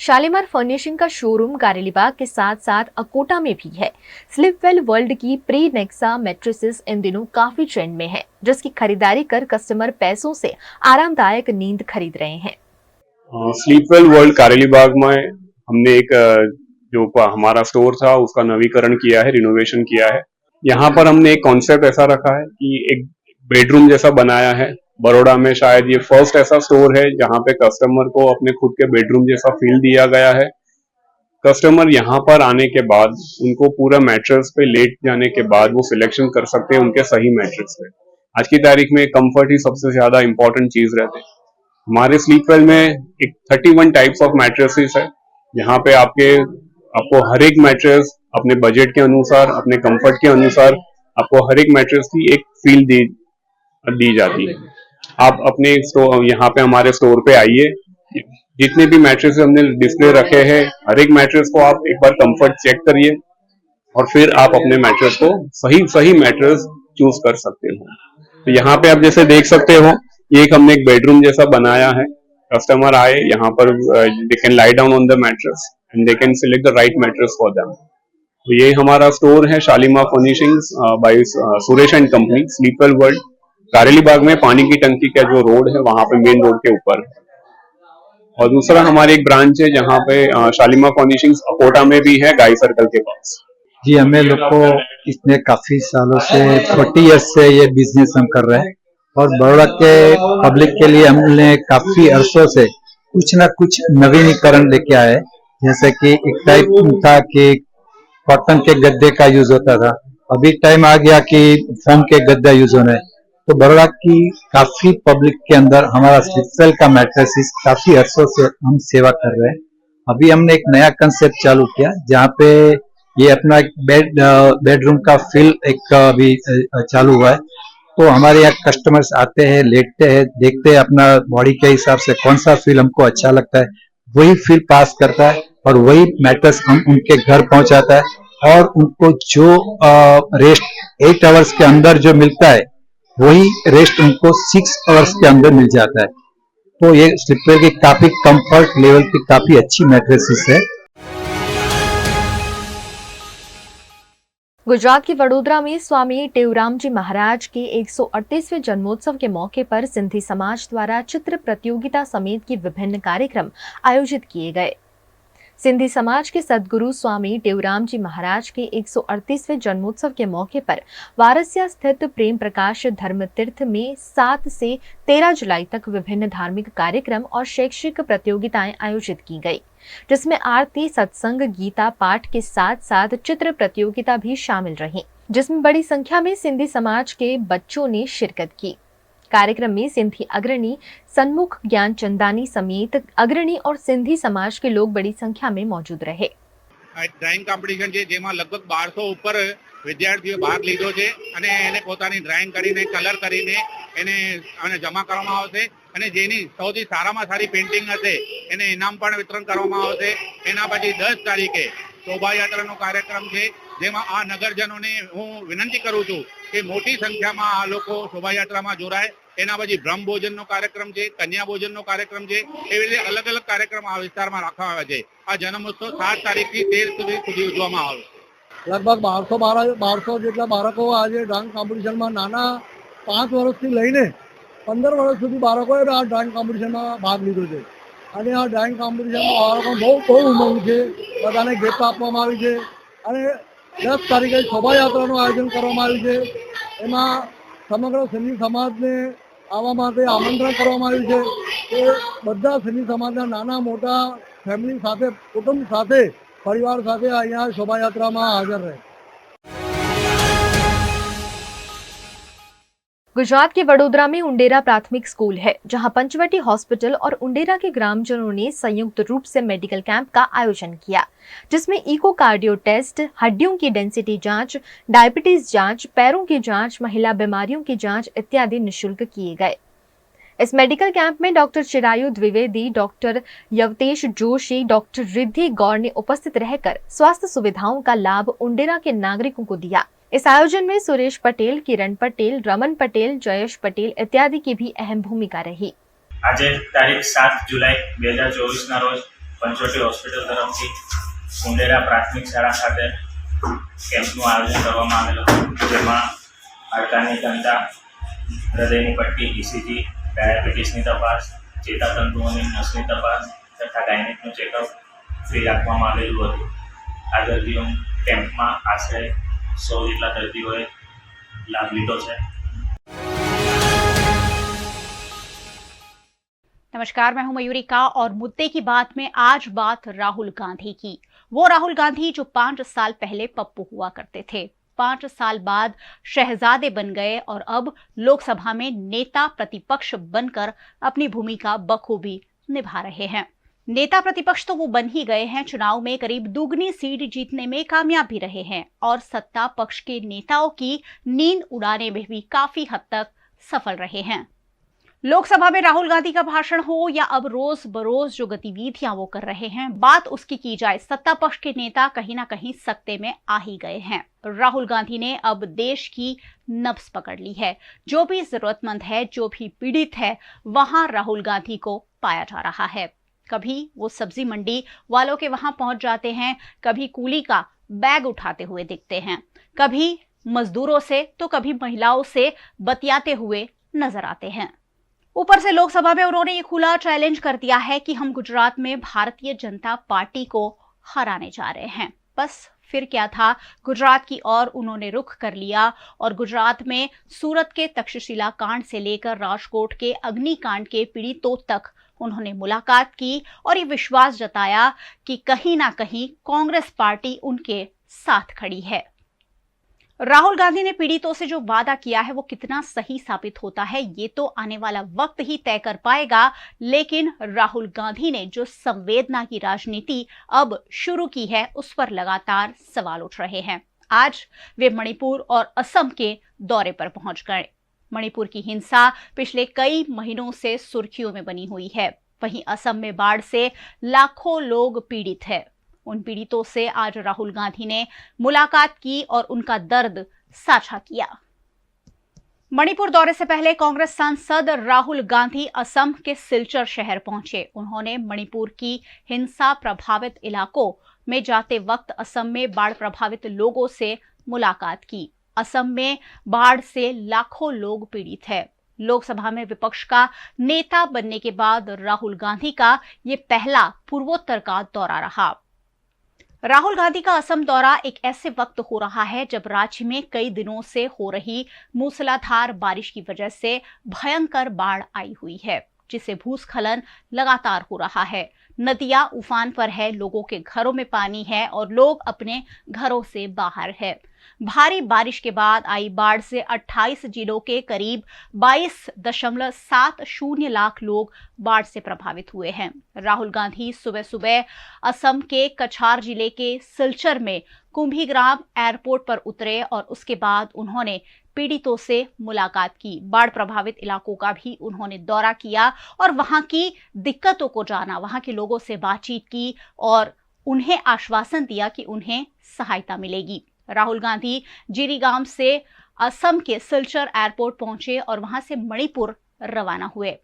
शालीमार फर्निशिंग का शोरूम कारेलीबाग के साथ साथ अकोटा में भी है। स्लीपवेल वर्ल्ड की प्री नेक्सा मैट्रेसेस इन दिनों काफी ट्रेंड में है, जिसकी खरीदारी कर कस्टमर पैसों से आरामदायक नींद खरीद रहे हैं। स्लीपवेल वर्ल्ड कारेलीबाग में हमने एक जो हमारा स्टोर था उसका नवीकरण किया है, रिनोवेशन किया है। यहाँ पर हमने एक कॉन्सेप्ट ऐसा रखा है कि एक बेडरूम जैसा बनाया है। बड़ौदा में शायद ये फर्स्ट ऐसा स्टोर है जहाँ पे कस्टमर को अपने खुद के बेडरूम जैसा फील दिया गया है। कस्टमर यहाँ पर आने के बाद उनको पूरा मैट्रेस पे लेट जाने के बाद वो सिलेक्शन कर सकते हैं उनके सही मैट्रेस पे। आज की तारीख में कंफर्ट ही सबसे ज्यादा इंपॉर्टेंट चीज रहती है। हमारे स्लीपवेल में एक 31 टाइप्स ऑफ मैट्रेसेस है। यहाँ पे आपको हर एक मैट्रेस अपने बजट के अनुसार, अपने कंफर्ट के अनुसार आपको हर एक मैट्रेस की एक फील दी जाती है। आप अपने यहाँ पे हमारे स्टोर पे आइए, जितने भी मैट्रेस हमने डिस्प्ले रखे हैं हर एक मैट्रेस को आप एक बार कंफर्ट चेक करिए और फिर आप अपने मैट्रेस को सही मैट्रेस चूज कर सकते हो। तो यहाँ पे आप जैसे देख सकते हो ये हमने एक बेडरूम जैसा बनाया है। कस्टमर आए यहाँ पर they can lie down on the mattress and they can select the right mattress for them. तो ये हमारा स्टोर है Shalimar furnishings by Suresh and company, Sleepwell world, Karelibaug में पानी की टंकी का जो रोड है वहां पे मेन रोड के ऊपर है। और दूसरा हमारे एक ब्रांच है जहाँ पे शालीमार फर्निशिंग्स अकोटा में भी है, गाई सर्कल के पास। जी, हमें लोग को इसमें काफी सालों से 40 ईयर्स से ये बिजनेस हम कर रहे हैं और बड़ौदा के पब्लिक के लिए हमने काफी अरसों से कुछ ना कुछ नवीनीकरण लेके आए। जैसे कि एक टाइप था कि कॉटन के गद्दे का यूज होता था, अभी टाइम आ गया कि फोम के गद्दा यूज होने। तो बड़ौदा की काफी पब्लिक के अंदर हमारा स्लीपवेल का मैट्रेसेस काफी अरसों से हम सेवा कर रहे हैं। अभी हमने एक नया कंसेप्ट चालू किया जहाँ पे ये अपना बेडरूम का फील एक अभी चालू हुआ है। तो हमारे यहाँ कस्टमर्स आते हैं, लेटते हैं, देखते हैं अपना बॉडी के हिसाब से कौन सा फील हमको अच्छा लगता है, वही फील पास करता है और वही मैट्रेस हम उनके घर पहुंचाता है और उनको जो रेस्ट 8 आवर्स के अंदर जो मिलता है वही रेस्ट उनको 6 आवर्स के अंदर मिल जाता है। तो ये स्लीपवेल की काफी कंफर्ट लेवल की काफी अच्छी मैट्रेसेस है। गुजरात के वडोदरा में स्वामी टेऊराम जी महाराज के 138वें जन्मोत्सव के मौके पर सिंधी समाज द्वारा चित्र प्रतियोगिता समेत के विभिन्न कार्यक्रम आयोजित किए गए। सिंधी समाज के सदगुरु स्वामी टेऊराम जी महाराज के 138वें जन्मोत्सव के मौके पर वारसिया स्थित प्रेम प्रकाश धर्म तीर्थ में 7 से 13 जुलाई तक विभिन्न धार्मिक कार्यक्रम और शैक्षिक प्रतियोगिताएं आयोजित की गई, जिसमें आरती, सत्संग, गीता पाठ के साथ साथ चित्र प्रतियोगिता भी शामिल रही, जिसमें बड़ी संख्या में सिंधी समाज के बच्चों ने शिरकत की। कार्यक्रम में सिंधी अग्रणी सन्मुख ज्ञानचंदानी समेत अग्रणी और सिंधी समाज के लोग बड़ी संख्या में मौजूद रहे। ડ્રોઈંગ કોમ્પિટિશન છે જેમાં લગભગ 1200 ઉપર વિદ્યાર્થીઓ ભાગ લીધો છે અને એને પોતાની ડ્રોઈંગ કરીને કલર કરીને એને જમા કરવામાં આવશે અને જેની સૌથી સારામાં સારી પેઇન્ટિંગ હશે એને ઇનામ પણ વિતરણ કરવામાં આવશે। એના પછી 10 તારીખે શોભાયાત્રાનો કાર્યક્રમ છે જેમાં આ નગરજનોને હું વિનંતી કરું છું કે મોટી સંખ્યામાં આ લોકો શોભાયાત્રામાં જોડાય। એના પછી બ્રહ્મ ભોજનનો કાર્યક્રમ છે, કન્યા ભોજનનો કાર્યક્રમ છે, એવી રીતે અલગ અલગ કાર્યક્રમ આ વિસ્તારમાં રાખવામાં આવે છે। આ જન્મોત્સવ 7 તારીખથી 13 સુધી ઉજવવામાં આવશે। લગભગ 1200 જેટલા બાળકો આજે ડ્રોઈંગ કોમ્પિટિશનમાં નાના 5 વર્ષથી લઈને 15 વર્ષ સુધી બાળકોએ આ ડ્રોઈંગ કોમ્પિટિશનમાં ભાગ લીધો છે અને આ ડ્રોઈંગ કોમ્પિટિશનમાં બાળકો બહુ ઉમંગ છે, બધાને ગિફ્ટ આપવામાં આવી છે અને 10 તારીખે શોભાયાત્રાનું આયોજન કરવામાં આવ્યું છે। એમાં સમગ્ર સિંધી સમાજને આવવા માટે આમંત્રણ કરવામાં આવ્યું છે કે બધા સિંધી સમાજના નાના મોટા ફેમિલી સાથે, કુટુંબ સાથે, પરિવાર સાથે અહીંયા શોભાયાત્રામાં હાજર રહે। गुजरात के वडोदरा में उंडेरा प्राथमिक स्कूल है, जहां पंचवटी हॉस्पिटल और उंडेरा के ग्रामजनों ने संयुक्त रूप से मेडिकल कैंप का आयोजन किया, जिसमें इको कार्डियो टेस्ट, हड्डियों की डेंसिटी जांच, डायबिटीज जांच, पैरों की जांच, महिला बीमारियों की जांच इत्यादि निःशुल्क किए गए। इस मेडिकल कैंप में doctor Chirayu Dwivedi, doctor Yavtesh Joshi, doctor Riddhi Gaur ने उपस्थित रहकर स्वास्थ्य सुविधाओं का लाभ उंडेरा के नागरिकों को दिया। इस आयोजन में सुरेश पटेल, किरण पटेल, रमन पटेल, जयेश पटेल इत्यादि की भी अहम भूमिका रही। आज तारीख 7 जुलाई 2024 ना रोज પંચવટી હોસ્પિટલ તરફથી ઉંડેરા પ્રાથમિક શાળા ખાતે કેમ્પનું આયોજન કરવામાં આવેલું જેમાં હાડકાની ઘનતા, હૃદયની પટ્ટી, ECG, ડાયાબિટીસની તપાસ, ચેતાતંતુઓની નસની તપાસ તથા ગાયનેકનું ચેકઅપ ફ્રી રાખવામાં આવેલું હતું. આ દર્દીઓ કેમ્પમાં આશરે 100 જેટલા દર્દીઓએ લાભ લીધો છે. नमस्कार, मैं हूं मयूरिका और मुद्दे की बात में आज बात राहुल गांधी की। वो राहुल गांधी जो 5 साल पहले पप्पू हुआ करते थे, 5 साल बाद शहजादे बन गए और अब लोकसभा में नेता प्रतिपक्ष बनकर अपनी भूमिका बखूबी निभा रहे हैं। नेता प्रतिपक्ष तो वो बन ही गए हैं, चुनाव में करीब दुगनी सीट जीतने में कामयाब भी रहे हैं और सत्ता पक्ष के नेताओं की नींद उड़ाने में भी काफी हद तक सफल रहे हैं। लोकसभा में राहुल गांधी का भाषण हो या अब रोज बरोज जो गतिविधियां वो कर रहे हैं, बात उसकी की जाए, सत्ता पक्ष के नेता कहीं ना कहीं सकते में आ ही गए हैं। राहुल गांधी ने अब देश की नब्ज पकड़ ली है। जो भी जरूरतमंद है, जो भी पीड़ित है, वहां राहुल गांधी को पाया जा रहा है। कभी वो सब्जी मंडी वालों के वहां पहुंच जाते हैं, कभी कूली का बैग उठाते हुए दिखते हैं, कभी मजदूरों से तो कभी महिलाओं से बतियाते हुए नजर आते हैं। ऊपर से लोकसभा में उन्होंने ये खुला चैलेंज कर दिया है कि हम गुजरात में भारतीय जनता पार्टी को हराने जा रहे हैं। बस फिर क्या था, गुजरात की ओर उन्होंने रुख कर लिया और गुजरात में सूरत के तक्षशिला कांड से लेकर राजकोट के अग्निकांड के पीड़ितों तक उन्होंने मुलाकात की और ये विश्वास जताया कि कहीं ना कहीं कांग्रेस पार्टी उनके साथ खड़ी है। राहुल गांधी ने पीड़ितों से जो वादा किया है वो कितना सही साबित होता है ये तो आने वाला वक्त ही तय कर पाएगा, लेकिन राहुल गांधी ने जो संवेदना की राजनीति अब शुरू की है उस पर लगातार सवाल उठ रहे हैं। आज वे मणिपुर और असम के दौरे पर पहुंच गए। मणिपुर की हिंसा पिछले कई महीनों से सुर्खियों में बनी हुई है, वहीं असम में बाढ़ से लाखों लोग पीड़ित है। उन पीड़ितों से आज राहुल गांधी ने मुलाकात की और उनका दर्द साझा किया। मणिपुर दौरे से पहले कांग्रेस सांसद राहुल गांधी असम के सिलचर शहर पहुंचे। उन्होंने मणिपुर की हिंसा प्रभावित इलाकों में जाते वक्त असम में बाढ़ प्रभावित लोगों से मुलाकात की। असम में बाढ़ से लाखों लोग पीड़ित है। लोकसभा में विपक्ष का नेता बनने के बाद राहुल गांधी का ये पहला पूर्वोत्तर का दौरा रहा। राहुल गांधी का असम दौरा एक ऐसे वक्त हो रहा है जब राज्य में कई दिनों से हो रही मूसलाधार बारिश की वजह से भयंकर बाढ़ आई हुई है, जिससे भूस्खलन लगातार हो रहा है। नदियां उफान पर है, लोगों के घरों में पानी है और लोग अपने घरों से बाहर है। भारी बारिश के बाद आई बाढ़ से 28 जिलों के करीब 22.70 लाख लोग बाढ़ से प्रभावित हुए हैं। राहुल गांधी सुबह सुबह असम के कछार जिले के सिलचर में कुंभीग्राम एयरपोर्ट पर उतरे और उसके बाद उन्होंने पीड़ितों से मुलाकात की। बाढ़ प्रभावित इलाकों का भी उन्होंने दौरा किया और वहां की दिक्कतों को जाना, वहां के लोगों से बातचीत की और उन्हें आश्वासन दिया कि उन्हें सहायता मिलेगी। राहुल गांधी जिरीगाम से असम के सिलचर एयरपोर्ट पहुंचे और वहां से मणिपुर रवाना हुए।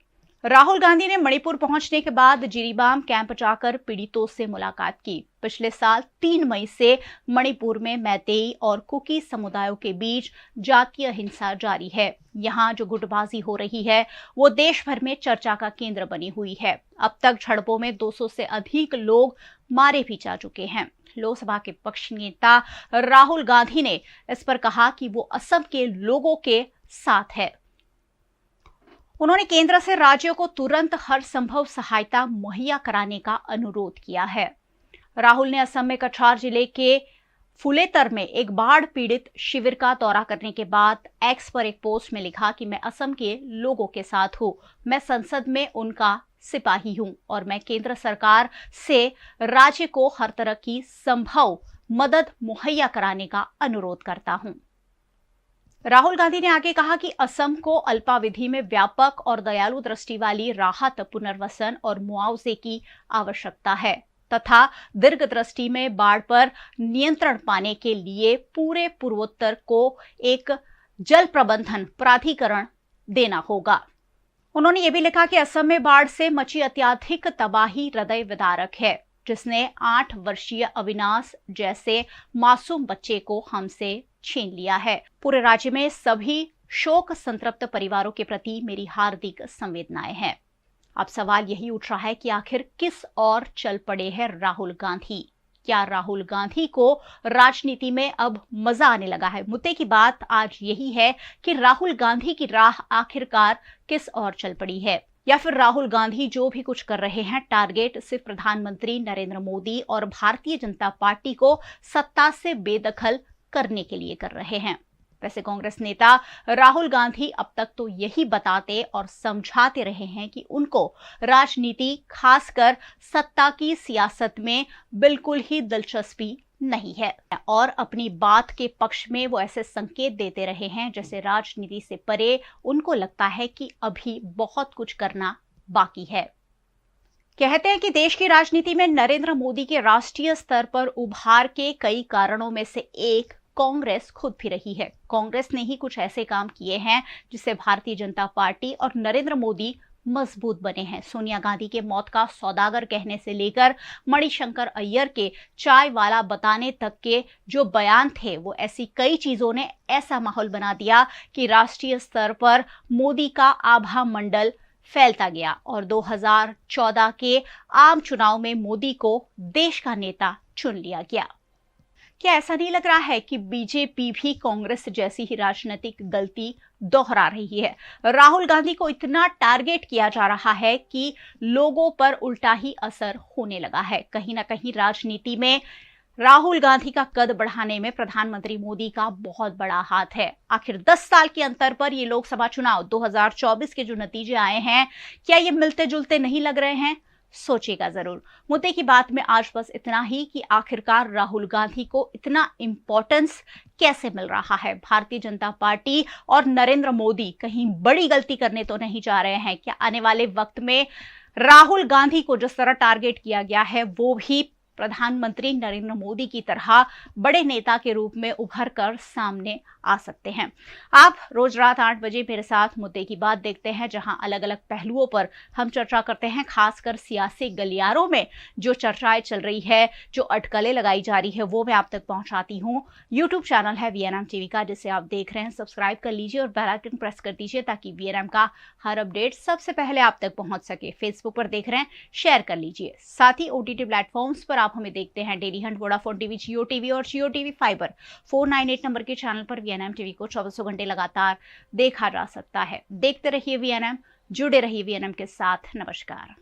राहुल गांधी ने मणिपुर पहुंचने के बाद जिरीबाम कैंप जाकर पीड़ितों से मुलाकात की। पिछले साल 3 मई से मणिपुर में मैतेई और कुकी समुदायों के बीच जातीय हिंसा जारी है। यहाँ जो गुटबाजी हो रही है वो देश भर में चर्चा का केंद्र बनी हुई है। अब तक झड़पों में 200 से अधिक लोग मारे भी जा चुके हैं। लोकसभा के पक्ष नेता राहुल गांधी ने इस पर कहा कि वो असम के लोगों के साथ है। उन्होंने केंद्र से राज्यों को तुरंत हर संभव सहायता मुहैया कराने का अनुरोध किया है। राहुल ने असम में कछार जिले के फुलेतर में एक बाढ़ पीड़ित शिविर का दौरा करने के बाद एक्स पर एक पोस्ट में लिखा कि मैं असम के लोगों के साथ हूं, मैं संसद में उनका सिपाही हूं और मैं केंद्र सरकार से राज्य को हर तरह की संभव मदद मुहैया कराने का अनुरोध करता हूं। राहुल गांधी ने आगे कहा कि असम को अल्पावधि में व्यापक और दयालु दृष्टि वाली राहत, पुनर्वसन और मुआवजे की आवश्यकता है तथा दीर्घ दृष्टि में बाढ़ पर नियंत्रण पाने के लिए पूरे पूर्वोत्तर को एक जल प्रबंधन प्राधिकरण देना होगा। उन्होंने ये भी लिखा कि असम में बाढ़ से मची अत्यधिक तबाही हृदय विदारक है, जिसने 8 वर्षीय अविनाश जैसे मासूम बच्चे को हमसे छीन लिया है। पूरे राज्य में सभी शोक संतप्त परिवारों के प्रति मेरी हार्दिक संवेदनाएं हैं। अब सवाल यही उठ रहा है कि आखिर किस ओर चल पड़े हैं राहुल गांधी? क्या राहुल गांधी को राजनीति में अब मजा आने लगा है? मुद्दे की बात आज यही है कि राहुल गांधी की राह आखिरकार किस ओर चल पड़ी है, या फिर राहुल गांधी जो भी कुछ कर रहे हैं टारगेट सिर्फ प्रधानमंत्री नरेंद्र मोदी और भारतीय जनता पार्टी को सत्ता से बेदखल करने के लिए कर रहे हैं। वैसे कांग्रेस नेता राहुल गांधी अब तक तो यही बताते और समझाते रहे हैं कि उनको राजनीति, खासकर सत्ता की सियासत में बिल्कुल ही दिलचस्पी नहीं है, और अपनी बात के पक्ष में वो ऐसे संकेत देते रहे हैं जैसे राजनीति से परे उनको लगता है कि अभी बहुत कुछ करना बाकी है। कहते हैं कि देश की राजनीति में नरेंद्र मोदी के राष्ट्रीय स्तर पर उभार के कई कारणों में से एक कांग्रेस खुद भी रही है। कांग्रेस ने ही कुछ ऐसे काम किए हैं जिससे भारतीय जनता पार्टी और नरेंद्र मोदी मजबूत बने हैं। सोनिया गांधी के मौत का सौदागर कहने से लेकर मणिशंकर अय्यर के चाय वाला बताने तक के जो बयान थे, वो ऐसी कई चीजों ने ऐसा माहौल बना दिया कि राष्ट्रीय स्तर पर मोदी का आभा मंडल फैलता गया और 2014 के आम चुनाव में मोदी को देश का नेता चुन लिया गया। क्या ऐसा नहीं लग रहा है कि बीजेपी भी कांग्रेस जैसी ही राजनीतिक गलती दोहरा रही है? राहुल गांधी को इतना टारगेट किया जा रहा है कि लोगों पर उल्टा ही असर होने लगा है। कहीं ना कहीं राजनीति में राहुल गांधी का कद बढ़ाने में प्रधानमंत्री मोदी का बहुत बड़ा हाथ है। आखिर 10 साल के अंतर पर ये लोकसभा चुनाव 2024 के जो नतीजे आए हैं, क्या ये मिलते जुलते नहीं लग रहे हैं? सोचेगा जरूर। मुद्दे की बात में आज बस इतना ही कि आखिरकार राहुल गांधी को इतना इंपॉर्टेंस कैसे मिल रहा है? भारतीय जनता पार्टी और नरेंद्र मोदी कहीं बड़ी गलती करने तो नहीं जा रहे हैं? क्या आने वाले वक्त में राहुल गांधी को जिस तरह टारगेट किया गया है वो भी प्रधानमंत्री नरेंद्र मोदी की तरह बड़े नेता के रूप में उभर कर सामने आ सकते हैं? आप रोज रात 8 बजे मेरे साथ मुद्दे की बात देखते हैं, जहां अलग अलग पहलुओं पर हम चर्चा करते हैं। खासकर सियासी गलियारों में जो चर्चाएं चल रही है, जो अटकलें लगाई जा रही है, वो मैं आप तक पहुंचाती हूं। यूट्यूब चैनल है VNM टीवी का, जिसे आप देख रहे हैं। सब्सक्राइब कर लीजिए और बेल आइकन प्रेस कर दीजिए ताकि VNM का हर अपडेट सबसे पहले आप तक पहुंच सके। फेसबुक पर देख रहे हैं, शेयर कर लीजिए। साथ ही OTT प्लेटफॉर्म्स पर आप हमें देखते हैं डेली हंट, वोडाफोन टीवी, जियो टीवी और जियो टीवी फाइबर 498 नंबर के चैनल पर VNM टीवी को 24 घंटे लगातार देखा जा सकता है। देखते रहिए VNM, जुड़े रहिए VNM के साथ। नमस्कार।